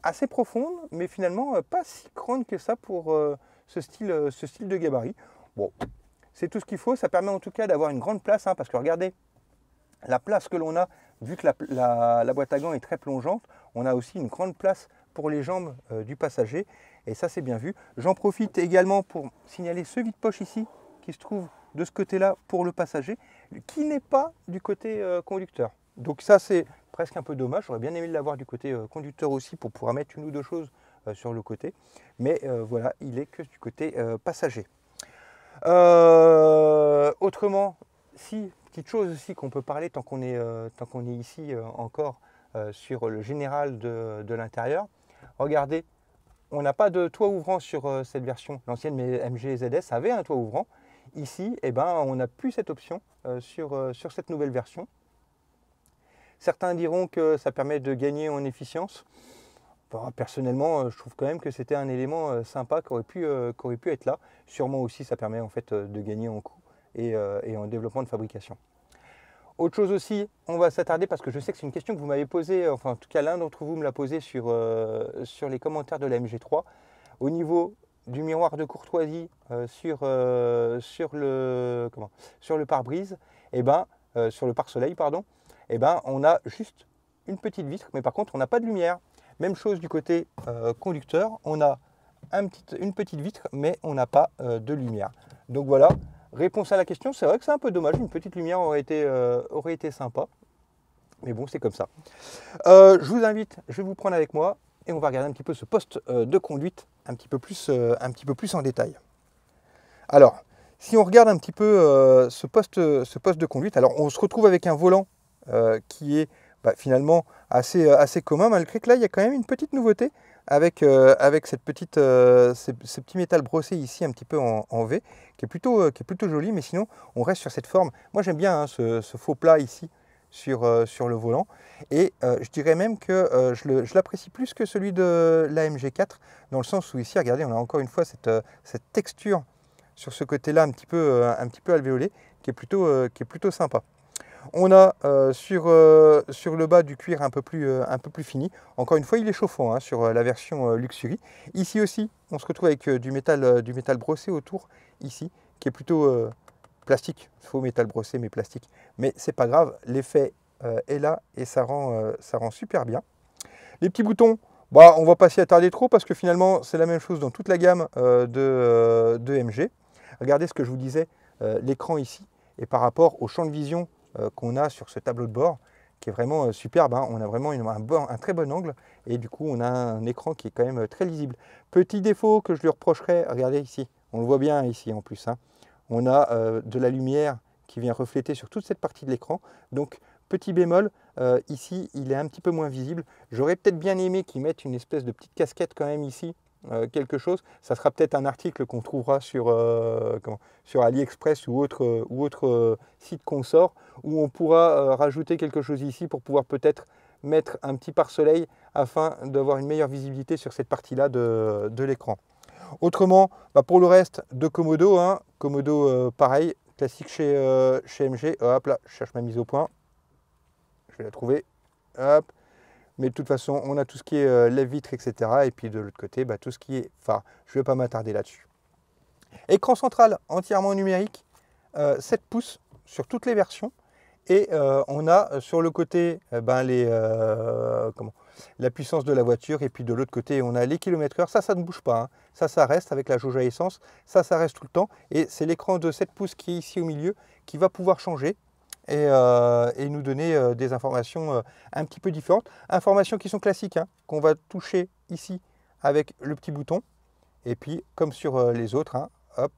assez profonde, mais finalement pas si grande que ça pour ce style de gabarit. Bon, c'est tout ce qu'il faut, ça permet en tout cas d'avoir une grande place, hein, parce que regardez, la place que l'on a, vu que la boîte à gants est très plongeante, on a aussi une grande place pour les jambes du passager, et ça c'est bien vu. J'en profite également pour signaler ce vide-poche ici, qui se trouve de ce côté-là pour le passager, qui n'est pas du côté conducteur. Donc ça c'est presque un peu dommage, j'aurais bien aimé l'avoir du côté conducteur aussi pour pouvoir mettre une ou deux choses sur le côté, mais voilà, il est que du côté passager. Autrement, si, petite chose aussi qu'on peut parler tant qu'on est ici encore sur le général de l'intérieur, Regardez, on n'a pas de toit ouvrant sur cette version. L'ancienne MG ZS avait un toit ouvrant. Ici, eh ben, on n'a plus cette option sur cette nouvelle version. Certains diront que ça permet de gagner en efficience. Bon, personnellement, je trouve quand même que c'était un élément sympa qui aurait pu être là. Sûrement aussi, ça permet en fait de gagner en coût et en développement de fabrication. Autre chose aussi, on va s'attarder parce que je sais que c'est une question que vous m'avez posée, enfin en tout cas l'un d'entre vous me l'a posée sur les commentaires de la MG3. Au niveau du miroir de courtoisie sur le pare-brise, et sur le pare-soleil, pardon, on a juste une petite vitre, mais par contre on n'a pas de lumière. Même chose du côté conducteur, on a une petite vitre, mais on n'a pas de lumière. Donc voilà, réponse à la question, c'est vrai que c'est un peu dommage, une petite lumière aurait été sympa. Mais bon, c'est comme ça. Je vous invite, je vais vous prendre avec moi et on va regarder un petit peu ce poste de conduite un petit peu plus en détail. Alors, si on regarde un petit peu ce poste de conduite, alors on se retrouve avec un volant qui est finalement assez commun, malgré que là, il y a quand même une petite nouveauté avec ces petits métal brossés ici un petit peu en V, qui est plutôt joli, mais sinon, on reste sur cette forme. Moi, j'aime bien ce faux plat ici sur le volant, et je dirais même que je l'apprécie plus que celui de la MG4, dans le sens où ici, regardez, on a encore une fois cette texture sur ce côté-là un petit peu alvéolé, qui est plutôt sympa. On a sur le bas du cuir un peu plus fini. Encore une fois, il est chauffant sur la version Luxury. Ici aussi, on se retrouve avec du métal brossé autour, ici, qui est plutôt plastique. Faux métal brossé, mais plastique. Mais c'est pas grave, l'effet est là et ça rend super bien. Les petits boutons, on va pas s'y attarder trop parce que finalement, c'est la même chose dans toute la gamme de MG. Regardez ce que je vous disais, l'écran ici, et par rapport au champ de vision qu'on a sur ce tableau de bord, qui est vraiment superbe. On a vraiment un très bon angle, et du coup, on a un écran qui est quand même très lisible. Petit défaut que je lui reprocherais, regardez ici, on le voit bien ici en plus. On a de la lumière qui vient refléter sur toute cette partie de l'écran. Donc, petit bémol, ici, il est un petit peu moins visible. J'aurais peut-être bien aimé qu'ils mettent une espèce de petite casquette quand même ici, quelque chose. Ça sera peut-être un article qu'on trouvera sur AliExpress ou autre site consort, où on pourra rajouter quelque chose ici pour pouvoir peut-être mettre un petit pare-soleil afin d'avoir une meilleure visibilité sur cette partie-là de l'écran. Autrement, pour le reste de Komodo, Komodo pareil, classique chez MG. Hop là, je cherche ma mise au point. Je vais la trouver. Hop. Mais de toute façon, on a tout ce qui est lève-vitre, etc. Et puis de l'autre côté, tout ce qui est phare. Je ne vais pas m'attarder là-dessus. Écran central entièrement numérique, 7 pouces sur toutes les versions. Et on a sur le côté la puissance de la voiture. Et puis de l'autre côté, on a les kilomètres-heure. Ça ne bouge pas. Ça reste avec la jauge à essence. Ça reste tout le temps. Et c'est l'écran de 7 pouces qui est ici au milieu qui va pouvoir changer et nous donner des informations un petit peu différentes. Informations qui sont classiques, qu'on va toucher ici avec le petit bouton. Et puis, comme sur les autres, hop,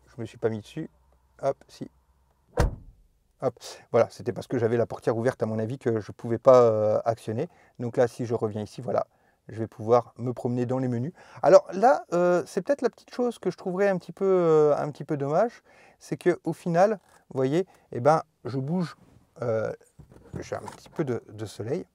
je ne me suis pas mis dessus, hop, si. Hop, voilà, c'était parce que j'avais la portière ouverte à mon avis que je ne pouvais pas actionner. Donc là, si je reviens ici, voilà, je vais pouvoir me promener dans les menus. Alors là, c'est peut-être la petite chose que je trouverais un petit peu dommage, c'est qu'au final, vous voyez, je bouge, j'ai un petit peu de soleil,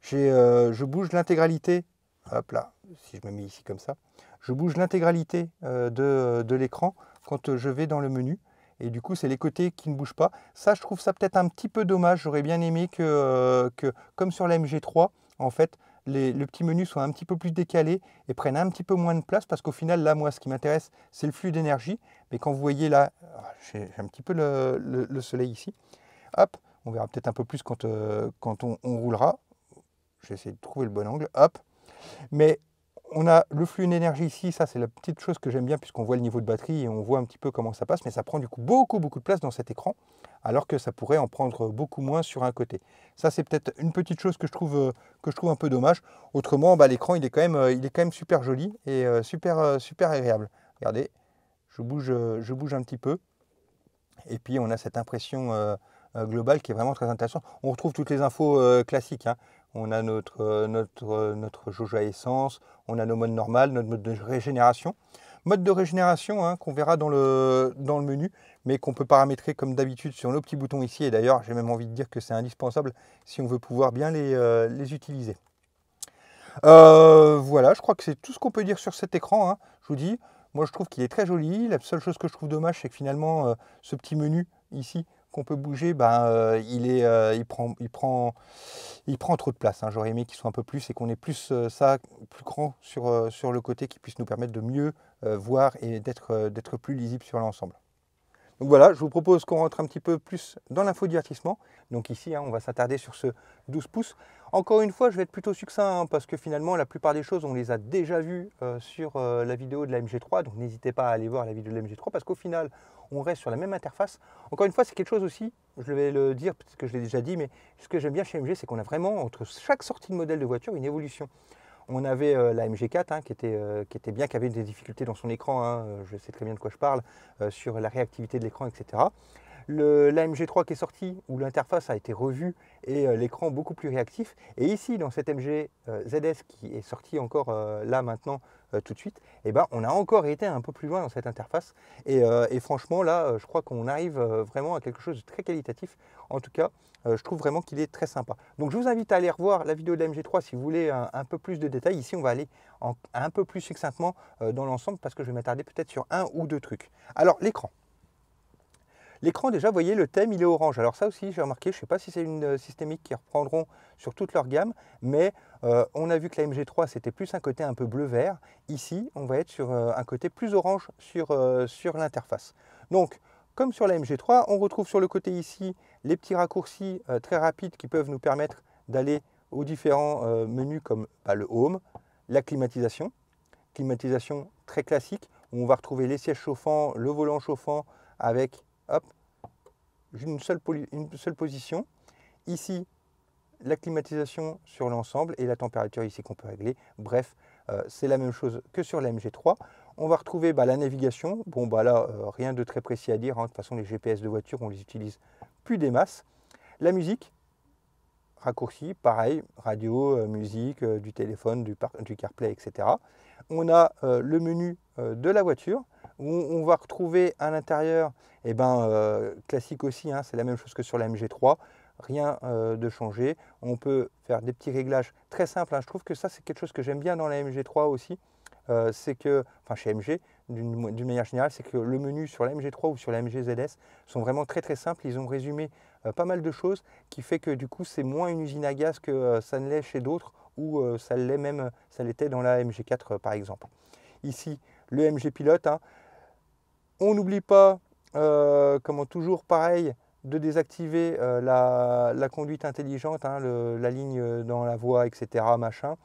je bouge l'intégralité, hop là, si je me mets ici comme ça, je bouge l'intégralité de l'écran quand je vais dans le menu. Et du coup, c'est les côtés qui ne bougent pas. Ça, je trouve ça peut-être un petit peu dommage. J'aurais bien aimé que comme sur la MG3, en fait, le petit menu soit un petit peu plus décalé et prenne un petit peu moins de place. Parce qu'au final, là, moi, ce qui m'intéresse, c'est le flux d'énergie. Mais quand vous voyez là, j'ai un petit peu le soleil ici. Hop, on verra peut-être un peu plus quand on roulera. Je vais essayer de trouver le bon angle. Hop. Mais on a le flux d'énergie ici, ça c'est la petite chose que j'aime bien puisqu'on voit le niveau de batterie et on voit un petit peu comment ça passe, mais ça prend du coup beaucoup de place dans cet écran, alors que ça pourrait en prendre beaucoup moins sur un côté. Ça c'est peut-être une petite chose que je trouve un peu dommage. Autrement, l'écran il est quand même super joli et super agréable. Regardez, je bouge un petit peu et puis on a cette impression globale qui est vraiment très intéressante. On retrouve toutes les infos classiques. on a notre jauge à essence, on a nos modes normales, notre mode de régénération. Mode de régénération hein, qu'on verra dans le menu, mais qu'on peut paramétrer comme d'habitude sur nos petits boutons ici. Et d'ailleurs, j'ai même envie de dire que c'est indispensable si on veut pouvoir bien les utiliser. Voilà, je crois que c'est tout ce qu'on peut dire sur cet écran. Hein. Je vous dis, moi je trouve qu'il est très joli. La seule chose que je trouve dommage, c'est que finalement, ce petit menu ici qu'on peut bouger, ben, il prend trop de place. Hein. J'aurais aimé qu'il soit un peu plus et qu'on ait plus ça, plus grand sur le côté qui puisse nous permettre de mieux voir et d'être plus lisible sur l'ensemble. Donc voilà, je vous propose qu'on rentre un petit peu plus dans l'infodivertissement. Donc ici, hein, on va s'attarder sur ce 12 pouces. Encore une fois, je vais être plutôt succinct hein, parce que finalement, la plupart des choses, on les a déjà vues sur la vidéo de la MG3. Donc n'hésitez pas à aller voir la vidéo de la MG3 parce qu'au final, on reste sur la même interface. Encore une fois, c'est quelque chose aussi, je vais le dire parce que je l'ai déjà dit, mais ce que j'aime bien chez MG, c'est qu'on a vraiment, entre chaque sortie de modèle de voiture, une évolution. On avait la MG4 hein, qui était bien, qui avait des difficultés dans son écran, hein, je sais très bien de quoi je parle, sur la réactivité de l'écran, etc. La MG3 qui est sortie, où l'interface a été revue et l'écran beaucoup plus réactif. Et ici, dans cette MG ZS qui est sortie encore là maintenant, tout de suite, eh ben, on a encore été un peu plus loin dans cette interface. Et franchement, là, je crois qu'on arrive vraiment à quelque chose de très qualitatif. En tout cas, je trouve vraiment qu'il est très sympa. Donc je vous invite à aller revoir la vidéo de la MG3 si vous voulez un peu plus de détails. Ici, on va aller un peu plus succinctement dans l'ensemble parce que je vais m'attarder peut-être sur un ou deux trucs. Alors, l'écran. L'écran, déjà, vous voyez, le thème, il est orange. Alors ça aussi, j'ai remarqué, je ne sais pas si c'est une systémique qui reprendront sur toute leur gamme, mais on a vu que la MG3, c'était plus un côté un peu bleu-vert. Ici, on va être sur un côté plus orange sur l'interface. Donc, comme sur la MG3, on retrouve sur le côté ici les petits raccourcis très rapides qui peuvent nous permettre d'aller aux différents menus comme le Home, la climatisation très classique, où on va retrouver les sièges chauffants, le volant chauffant avec hop, une seule position. Ici, la climatisation sur l'ensemble et la température ici qu'on peut régler. Bref, c'est la même chose que sur la MG3. On va retrouver la navigation. Bon, là, rien de très précis à dire. Hein. De toute façon, les GPS de voiture, on les utilise plus des masses. La musique, raccourci, pareil, radio, musique, du téléphone, du CarPlay, etc. On a le menu de la voiture où on va retrouver à l'intérieur, classique aussi, hein, c'est la même chose que sur la MG3, rien de changé. On peut faire des petits réglages très simples. Hein. Je trouve que ça, c'est quelque chose que j'aime bien dans la MG3 aussi. C'est que, enfin chez MG, d'une manière générale, c'est que le menu sur la MG3 ou sur la MG ZS sont vraiment très très simples. Ils ont résumé pas mal de choses qui fait que du coup c'est moins une usine à gaz que ça ne l'est chez d'autres ou ça l'était dans la MG4 par exemple. Ici, le MG Pilote. Hein. On n'oublie pas, comment toujours pareil, de désactiver la conduite intelligente, hein, la ligne dans la voie, etc. Machin.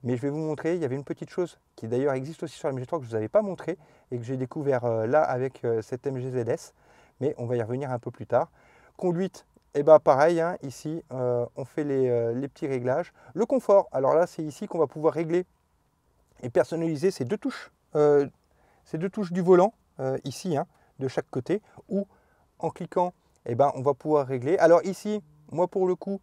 Mais je vais vous montrer, il y avait une petite chose qui d'ailleurs existe aussi sur la MG3 que je ne vous avais pas montré et que j'ai découvert là avec cette MG ZS, mais on va y revenir un peu plus tard. Conduite, pareil, hein, ici on fait les petits réglages. Le confort, alors là c'est ici qu'on va pouvoir régler et personnaliser ces deux touches du volant, ici, hein, de chaque côté, où en cliquant, on va pouvoir régler. Alors ici, moi pour le coup,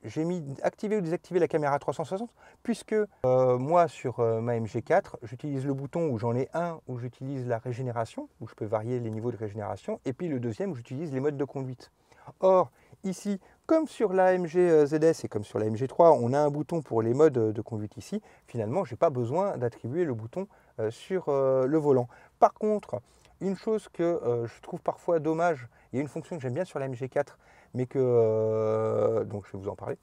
j'ai mis activer ou désactiver la caméra 360 puisque moi sur ma MG4 j'utilise le bouton où j'en ai un où j'utilise la régénération, où je peux varier les niveaux de régénération, et puis le deuxième où j'utilise les modes de conduite. Or ici, comme sur la MG ZS et comme sur la MG3, on a un bouton pour les modes de conduite ici, finalement je n'ai pas besoin d'attribuer le bouton sur le volant. Par contre, une chose que je trouve parfois dommage, il y a une fonction que j'aime bien sur la MG4, mais que, donc je vais vous en parler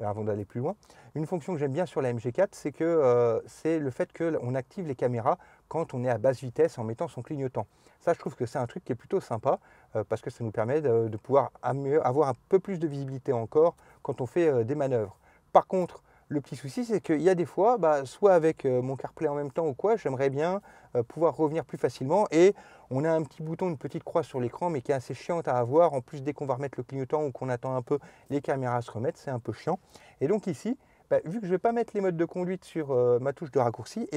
avant d'aller plus loin. Une fonction que j'aime bien sur la MG4, c'est que c'est le fait qu'on active les caméras quand on est à basse vitesse en mettant son clignotant. Ça, je trouve que c'est un truc qui est plutôt sympa parce que ça nous permet de pouvoir avoir un peu plus de visibilité encore quand on fait des manœuvres. Par contre, le petit souci, c'est qu'il y a des fois, soit avec mon CarPlay en même temps ou quoi, j'aimerais bien pouvoir revenir plus facilement. Et on a un petit bouton, une petite croix sur l'écran, mais qui est assez chiante à avoir. En plus, dès qu'on va remettre le clignotant ou qu'on attend un peu, les caméras se remettent, c'est un peu chiant. Et donc ici, vu que je ne vais pas mettre les modes de conduite sur ma touche de raccourci,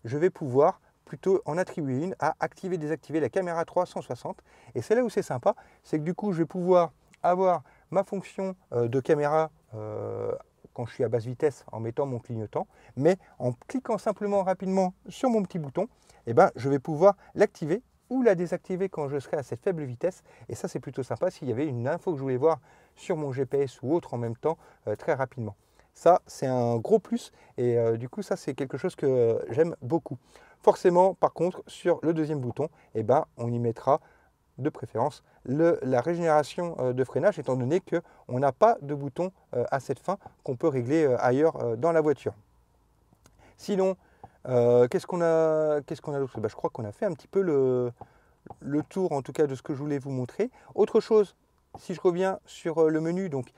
je vais pouvoir plutôt en attribuer une à activer, désactiver la caméra 360. Et c'est là où c'est sympa, c'est que du coup, je vais pouvoir avoir ma fonction de caméra quand je suis à basse vitesse en mettant mon clignotant, mais en cliquant simplement rapidement sur mon petit bouton, eh ben, je vais pouvoir l'activer ou la désactiver quand je serai à cette faible vitesse. Et ça, c'est plutôt sympa s'il y avait une info que je voulais voir sur mon GPS ou autre en même temps très rapidement. Ça, c'est un gros plus et du coup, ça, c'est quelque chose que j'aime beaucoup. Forcément, par contre, sur le deuxième bouton, eh ben, on y mettra de préférence la régénération de freinage, étant donné qu'on n'a pas de bouton à cette fin qu'on peut régler ailleurs dans la voiture. Sinon, qu'est-ce qu'on a d'autre? Je crois qu'on a fait un petit peu le tour, en tout cas, de ce que je voulais vous montrer. Autre chose, si je reviens sur le menu, donc,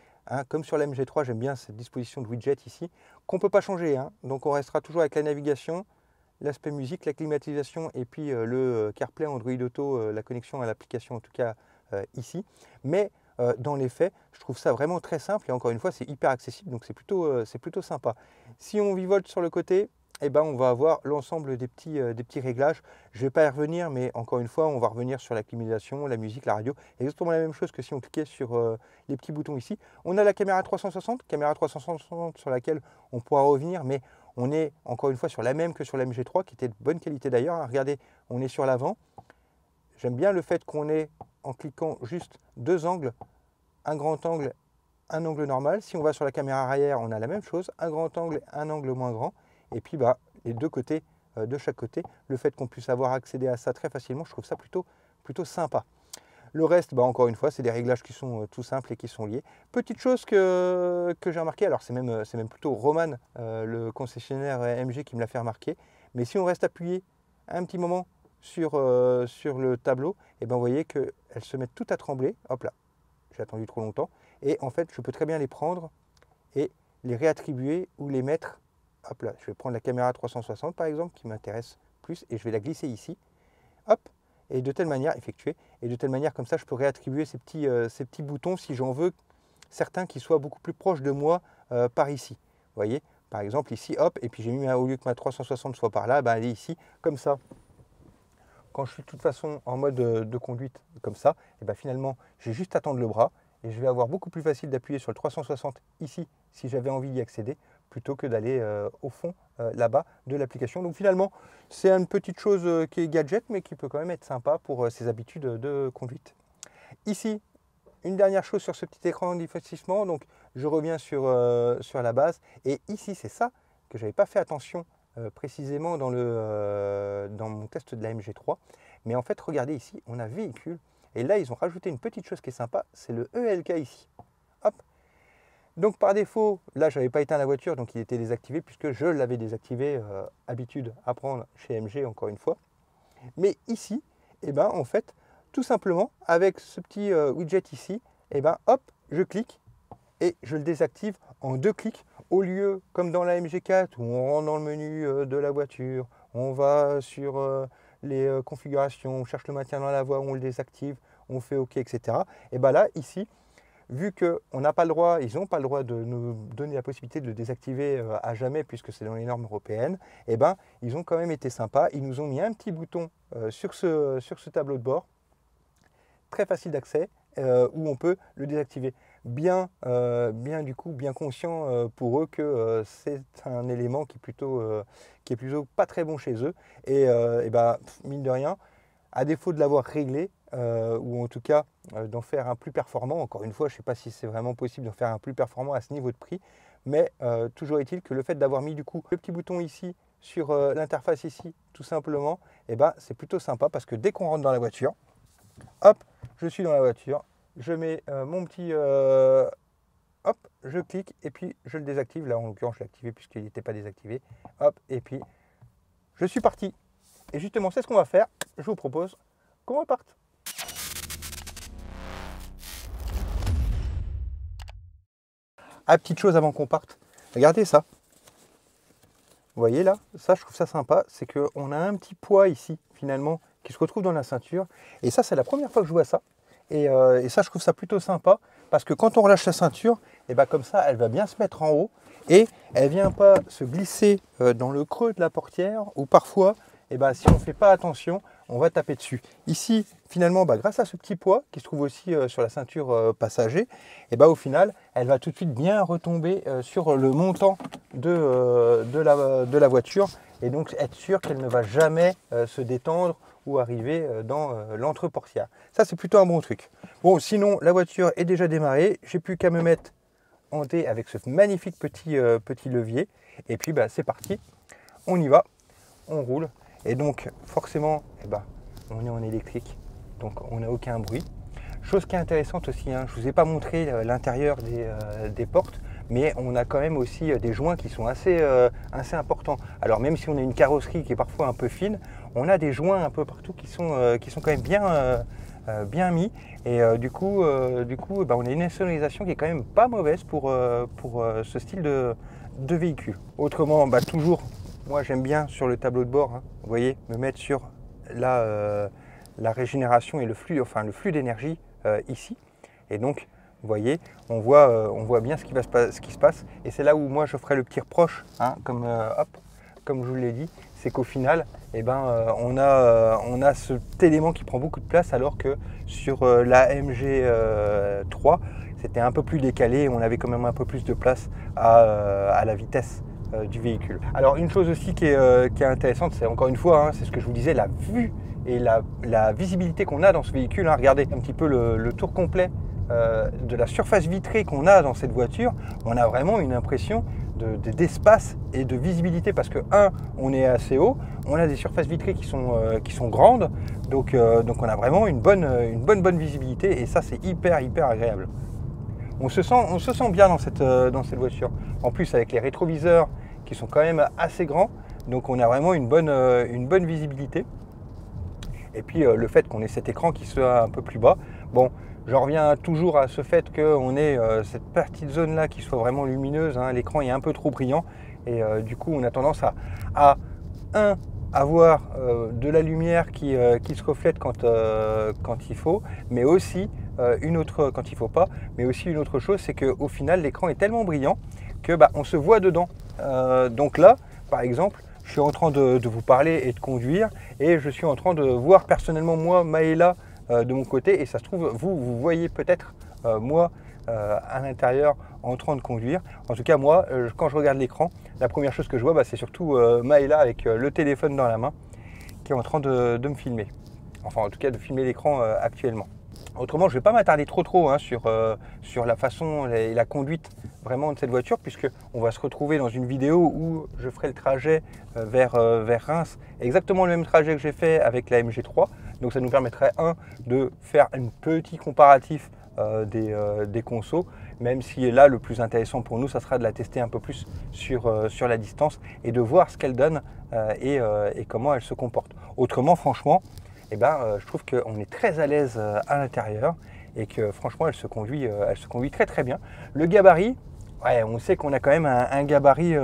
comme sur la MG3, j'aime bien cette disposition de widget ici, qu'on ne peut pas changer. Donc on restera toujours avec la navigation, l'aspect musique, la climatisation et puis le CarPlay, Android Auto, la connexion à l'application en tout cas ici. Mais dans les faits, je trouve ça vraiment très simple et encore une fois, c'est hyper accessible, donc c'est plutôt sympa. Si on vivote sur le côté, eh ben, on va avoir l'ensemble des petits réglages. Je ne vais pas y revenir, mais encore une fois, on va revenir sur la climatisation, la musique, la radio. Exactement la même chose que si on cliquait sur les petits boutons ici. On a la caméra 360 sur laquelle on pourra revenir, mais on est encore une fois sur la même que sur la MG3, qui était de bonne qualité d'ailleurs. Regardez, on est sur l'avant. J'aime bien le fait qu'on ait, en cliquant juste deux angles, un grand angle, un angle normal. Si on va sur la caméra arrière, on a la même chose, un grand angle, un angle moins grand. Et puis les deux côtés de chaque côté, le fait qu'on puisse avoir accédé à ça très facilement, je trouve ça plutôt sympa. Le reste, encore une fois, c'est des réglages qui sont tout simples et qui sont liés. Petite chose que j'ai remarqué, alors c'est même plutôt Roman, le concessionnaire MG, qui me l'a fait remarquer, mais si on reste appuyé un petit moment sur le tableau, et vous voyez qu'elles se mettent toutes à trembler. Hop là, j'ai attendu trop longtemps. Et en fait, je peux très bien les prendre et les réattribuer ou les mettre. Hop là, je vais prendre la caméra 360 par exemple, qui m'intéresse plus, et je vais la glisser ici. Hop, et de telle manière, effectuer, et de telle manière comme ça, je peux réattribuer ces petits boutons si j'en veux certains qui soient beaucoup plus proches de moi par ici. Vous voyez, par exemple ici, hop, et puis j'ai mis, au lieu que ma 360 soit par là, elle est ici, comme ça. Quand je suis de toute façon en mode de conduite comme ça, et finalement, j'ai juste à tendre le bras, et je vais avoir beaucoup plus facile d'appuyer sur le 360 ici, si j'avais envie d'y accéder, plutôt que d'aller au fond là-bas de l'application. Donc finalement, c'est une petite chose qui est gadget, mais qui peut quand même être sympa pour ses habitudes de conduite. Ici, une dernière chose sur ce petit écran d'investissement, donc je reviens sur la base, et ici c'est ça que je n'avais pas fait attention précisément dans mon test de la MG3, mais en fait regardez ici, on a véhicule, et là ils ont rajouté une petite chose qui est sympa, c'est le ELK ici. Hop. Donc par défaut, là je n'avais pas éteint la voiture, donc il était désactivé puisque je l'avais désactivé, habitude à prendre chez MG encore une fois. Mais ici, en fait, tout simplement, avec ce petit widget ici, hop, je clique et je le désactive en 2 clics, au lieu, comme dans la MG4, où on rentre dans le menu de la voiture, on va sur les configurations, on cherche le maintien dans la voie, on le désactive, on fait OK, etc. Et là, ici, vu qu'on n'a pas le droit, ils n'ont pas le droit de nous donner la possibilité de le désactiver à jamais, puisque c'est dans les normes européennes, ils ont quand même été sympas. Ils nous ont mis un petit bouton sur ce tableau de bord, très facile d'accès, où on peut le désactiver. Bien conscient pour eux que c'est un élément qui est plutôt pas très bon chez eux. Et mine de rien, à défaut de l'avoir réglé, ou en tout cas d'en faire un plus performant, encore une fois, je ne sais pas si c'est vraiment possible d'en faire un plus performant à ce niveau de prix, mais toujours est-il que le fait d'avoir mis du coup le petit bouton ici sur l'interface ici, tout simplement, c'est plutôt sympa parce que dès qu'on rentre dans la voiture, hop, je suis dans la voiture, je mets mon petit hop, je clique et puis je le désactive. Là en l'occurrence je l'ai activé puisqu'il n'était pas désactivé, hop, et puis je suis parti. Et justement c'est ce qu'on va faire, je vous propose qu'on reparte. Petite chose avant qu'on parte, regardez ça. Vous voyez là, ça je trouve ça sympa, c'est qu'on a un petit poids ici finalement qui se retrouve dans la ceinture. Et ça c'est la première fois que je vois ça. Et ça je trouve ça plutôt sympa parce que quand on relâche la ceinture, comme ça elle va bien se mettre en haut et elle ne vient pas se glisser dans le creux de la portière ou parfois si on ne fait pas attention, on va taper dessus. Ici, finalement, grâce à ce petit poids qui se trouve aussi sur la ceinture passager, et au final, elle va tout de suite bien retomber sur le montant de la voiture et donc être sûr qu'elle ne va jamais se détendre ou arriver dans l'entreportière. Ça, c'est plutôt un bon truc. Bon, sinon, la voiture est déjà démarrée. J'ai plus qu'à me mettre en D avec ce magnifique petit levier. Et puis, c'est parti. On y va. On roule. Et donc, forcément, on est en électrique. Donc, on n'a aucun bruit. Chose qui est intéressante aussi, je ne vous ai pas montré l'intérieur des portes, mais on a quand même aussi des joints qui sont assez importants. Alors même si on a une carrosserie qui est parfois un peu fine, on a des joints un peu partout qui sont quand même bien mis. Et du coup, on a une insonorisation qui est quand même pas mauvaise pour ce style de véhicule. Autrement, toujours, moi j'aime bien sur le tableau de bord, vous voyez, me mettre sur la régénération et le flux d'énergie ici. Et donc, vous voyez, on voit bien ce qui se passe. Et c'est là où moi je ferai le petit reproche, comme je vous l'ai dit, c'est qu'au final, on a cet élément qui prend beaucoup de place, alors que sur la MG3, c'était un peu plus décalé, on avait quand même un peu plus de place à la vitesse du véhicule. Alors une chose aussi qui est intéressante, c'est encore une fois, c'est ce que je vous disais, la vue et la visibilité qu'on a dans ce véhicule. Regardez un petit peu le tour complet de la surface vitrée qu'on a dans cette voiture. On a vraiment une impression d'espace et de visibilité, parce que on est assez haut, on a des surfaces vitrées qui sont grandes, donc on a vraiment une bonne visibilité, et ça c'est hyper agréable. On se sent bien dans cette voiture. En plus, avec les rétroviseurs qui sont quand même assez grands, donc on a vraiment une bonne visibilité. Et puis le fait qu'on ait cet écran qui soit un peu plus bas. Bon, je reviens toujours à ce fait qu'on ait cette petite zone là qui soit vraiment lumineuse. L'écran est un peu trop brillant, et du coup on a tendance à avoir de la lumière qui se reflète quand il faut, mais aussi quand il faut pas. Mais aussi une autre chose, c'est qu'au final l'écran est tellement brillant que on se voit dedans. Donc là, par exemple, je suis en train de vous parler et de conduire, et je suis en train de voir personnellement moi Maëla de mon côté, et ça se trouve vous voyez peut-être moi à l'intérieur en train de conduire. En tout cas moi, quand je regarde l'écran, la première chose que je vois, c'est surtout Maëla avec le téléphone dans la main qui est en train de me filmer. Enfin en tout cas de filmer l'écran actuellement. Autrement, je ne vais pas m'attarder trop sur la façon et la conduite vraiment de cette voiture, puisque on va se retrouver dans une vidéo où je ferai le trajet vers Reims, exactement le même trajet que j'ai fait avec la MG3. Donc ça nous permettrait de faire un petit comparatif des consos, même si là le plus intéressant pour nous, ça sera de la tester un peu plus sur la distance et de voir ce qu'elle donne et comment elle se comporte. Autrement, franchement, je trouve qu'on est très à l'aise à l'intérieur, et que franchement elle se conduit très bien. Le gabarit, on sait qu'on a quand même un gabarit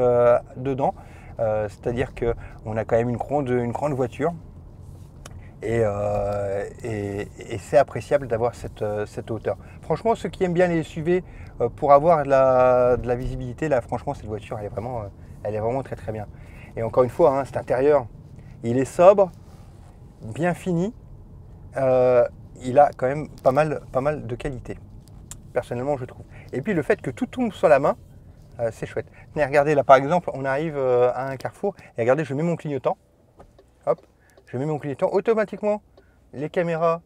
dedans, c'est-à-dire qu'on a quand même une grande voiture, et c'est appréciable d'avoir cette hauteur. Franchement, ceux qui aiment bien les SUV pour avoir de la visibilité, là franchement cette voiture elle est vraiment très bien. Et encore une fois, cet intérieur il est sobre, bien fini, il a quand même pas mal de qualité, personnellement je trouve. Et puis le fait que tout tombe sur la main, c'est chouette. Mais regardez là, par exemple, on arrive à un carrefour, et regardez, je mets mon clignotant, hop, je mets mon clignotant, automatiquement les caméras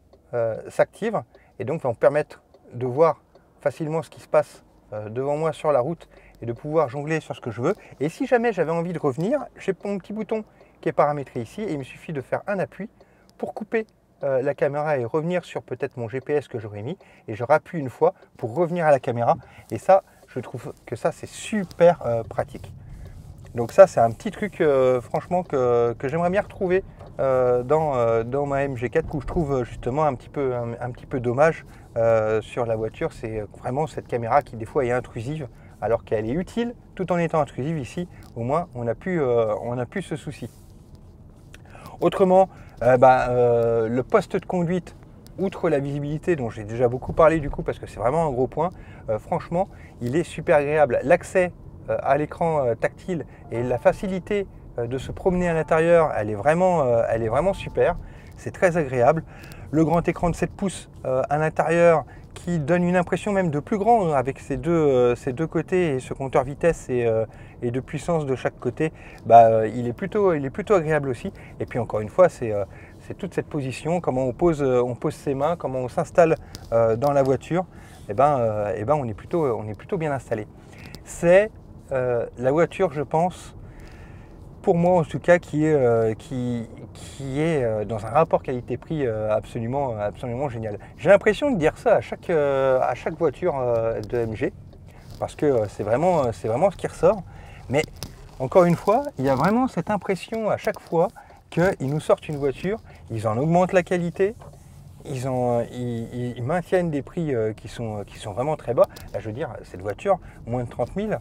s'activent, et donc vont me permettre de voir facilement ce qui se passe devant moi sur la route, et de pouvoir jongler sur ce que je veux. Et si jamais j'avais envie de revenir, j'ai mon petit bouton qui est paramétré ici, et il me suffit de faire un appui pour couper la caméra et revenir sur peut-être mon GPS que j'aurais mis, et je rappuie une fois pour revenir à la caméra, et ça, je trouve que ça c'est super pratique. Donc ça c'est un petit truc franchement que j'aimerais bien retrouver dans ma MG4, où je trouve justement un petit peu dommage sur la voiture. C'est vraiment cette caméra qui des fois est intrusive, alors qu'elle est utile tout en étant intrusive. Ici au moins on a plus ce souci. Autrement, le poste de conduite, outre la visibilité dont j'ai déjà beaucoup parlé du coup, parce que c'est vraiment un gros point, franchement il est super agréable. L'accès à l'écran tactile et la facilité de se promener à l'intérieur, elle est vraiment super. c'est très agréable. Le grand écran de 7 pouces à l'intérieur qui donne une impression même de plus grand avec ces deux côtés et ce compteur vitesse et de puissance de chaque côté, il est plutôt agréable aussi. Et puis encore une fois, c'est toute cette position, comment on pose ses mains, comment on s'installe dans la voiture, on est plutôt bien installé. C'est la voiture, je pense, pour moi en tout cas, qui est dans un rapport qualité-prix absolument génial. J'ai l'impression de dire ça à chaque voiture de MG, parce que c'est vraiment ce qui ressort. Mais encore une fois, il y a vraiment cette impression à chaque fois qu'ils nous sortent une voiture, ils en augmentent la qualité, ils maintiennent des prix qui sont vraiment très bas. Là, je veux dire, cette voiture, moins de 30 000,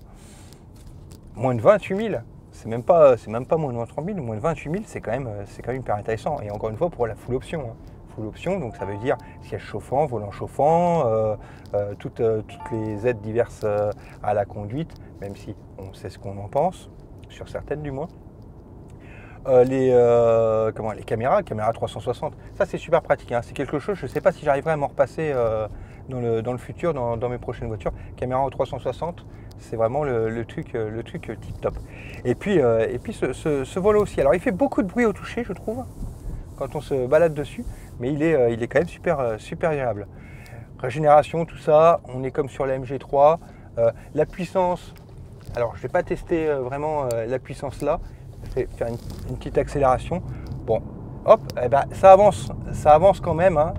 moins de 28 000. C'est même pas moins de 30 000, moins de 28 000, c'est quand même hyper intéressant. Et encore une fois, pour la full option. Hein. Full option, donc ça veut dire siège chauffant, volant chauffant, toutes les aides diverses à la conduite, même si on sait ce qu'on en pense, sur certaines du moins. Les caméras 360, ça c'est super pratique. Hein. C'est quelque chose, je ne sais pas si j'arriverai à m'en repasser dans le futur, dans mes prochaines voitures. Caméra en 360. C'est vraiment le truc tip top. Et puis ce volant aussi. Alors il fait beaucoup de bruit au toucher, je trouve, quand on se balade dessus, mais il est quand même super agréable. Régénération, tout ça, on est comme sur la MG3. La puissance, alors je ne vais pas tester vraiment la puissance là. Je vais faire une petite accélération. Bon, hop, ça avance quand même. Hein.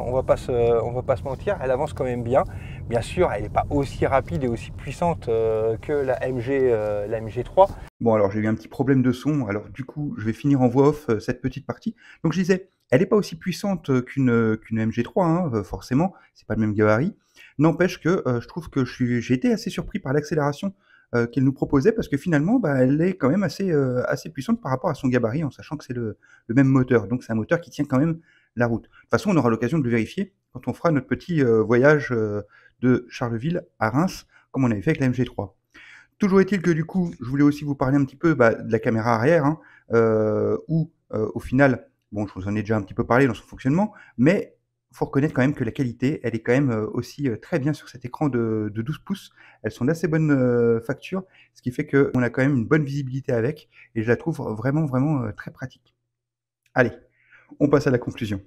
On va pas se mentir, elle avance quand même bien. Bien sûr, elle n'est pas aussi rapide et aussi puissante que la MG3. Bon, alors j'ai eu un petit problème de son, alors du coup, je vais finir en voix off cette petite partie. Donc je disais, elle n'est pas aussi puissante qu'une MG3, hein, forcément, c'est pas le même gabarit. N'empêche que je trouve que j'ai été assez surpris par l'accélération qu'elle nous proposait, parce que finalement, elle est quand même assez puissante par rapport à son gabarit, en sachant que c'est le même moteur. Donc c'est un moteur qui tient quand même la route. De toute façon, on aura l'occasion de le vérifier quand on fera notre petit voyage de Charleville à Reims, comme on avait fait avec la MG3. Toujours est-il que du coup, je voulais aussi vous parler un petit peu de la caméra arrière, hein, où au final, bon, je vous en ai déjà un petit peu parlé dans son fonctionnement, mais il faut reconnaître quand même que la qualité, elle est quand même aussi très bien sur cet écran de 12 pouces. Elles sont d'assez bonne facture, ce qui fait qu'on a quand même une bonne visibilité avec, et je la trouve vraiment très pratique. Allez, on passe à la conclusion.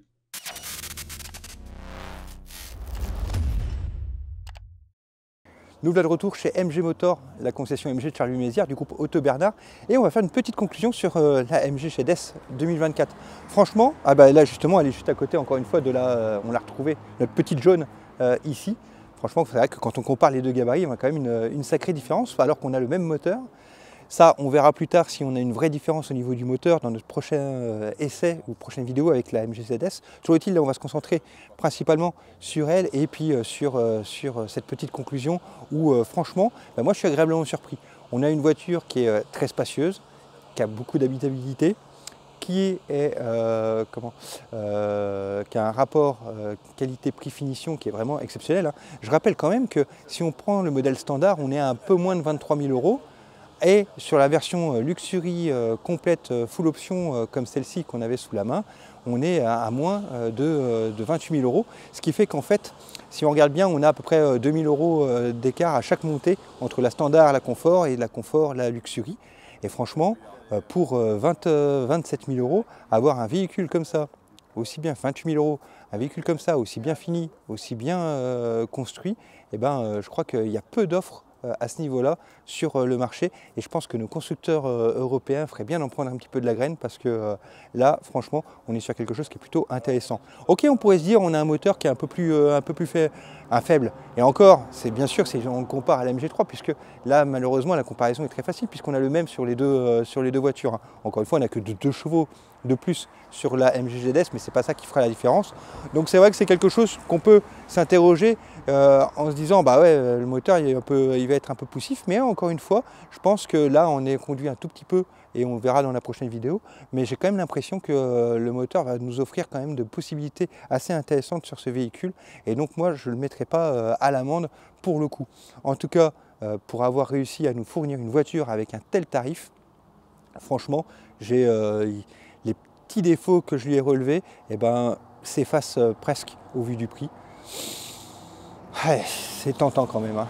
Nous voilà de retour chez MG Motor, la concession MG de Charleville-Mézières du groupe Auto Bernard. Et on va faire une petite conclusion sur la MG ZS 2024. Franchement, là justement, elle est juste à côté, encore une fois, on l'a retrouvée, notre petite jaune ici. Franchement, c'est vrai que quand on compare les deux gabarits, on a quand même une sacrée différence, alors qu'on a le même moteur. Ça, on verra plus tard si on a une vraie différence au niveau du moteur dans notre prochain essai ou prochaine vidéo avec la MG ZS. Toujours est-il, là, on va se concentrer principalement sur elle et puis sur cette petite conclusion où, franchement, moi, je suis agréablement surpris. On a une voiture qui est très spacieuse, qui a beaucoup d'habitabilité, qui a un rapport qualité-prix-finition qui est vraiment exceptionnel. Hein. Je rappelle quand même que si on prend le modèle standard, on est à un peu moins de 23 000 €. Et sur la version Luxury complète full option comme celle-ci qu'on avait sous la main, on est à moins de 28 000 €. Ce qui fait qu'en fait, si on regarde bien, on a à peu près 2 000 € d'écart à chaque montée entre la standard, la confort et la confort, la Luxury. Et franchement, pour 27 000 €, avoir un véhicule comme ça, aussi bien 28 000 €, un véhicule comme ça, aussi bien fini, aussi bien construit, je crois qu'il y a peu d'offres à ce niveau-là sur le marché, et je pense que nos constructeurs européens feraient bien d'en prendre un petit peu de la graine, parce que là franchement on est sur quelque chose qui est plutôt intéressant. Ok, on pourrait se dire on a un moteur qui est un peu plus faible, et encore c'est bien sûr si on compare à la MG3, puisque là malheureusement la comparaison est très facile puisqu'on a le même sur les deux voitures. Hein. Encore une fois, on n'a que 2 chevaux de plus sur la MG ZS, mais c'est pas ça qui fera la différence. Donc c'est vrai que c'est quelque chose qu'on peut s'interroger en se disant le moteur il va être un peu poussif, mais encore une fois, je pense que là on est conduit un tout petit peu, et on verra dans la prochaine vidéo, mais j'ai quand même l'impression que le moteur va nous offrir quand même de possibilités assez intéressantes sur ce véhicule, et donc moi je ne le mettrai pas à l'amende pour le coup. En tout cas, pour avoir réussi à nous fournir une voiture avec un tel tarif, franchement, j'ai petits défauts que je lui ai relevés, eh ben, s'effacent presque au vu du prix. Ouais, c'est tentant quand même, hein.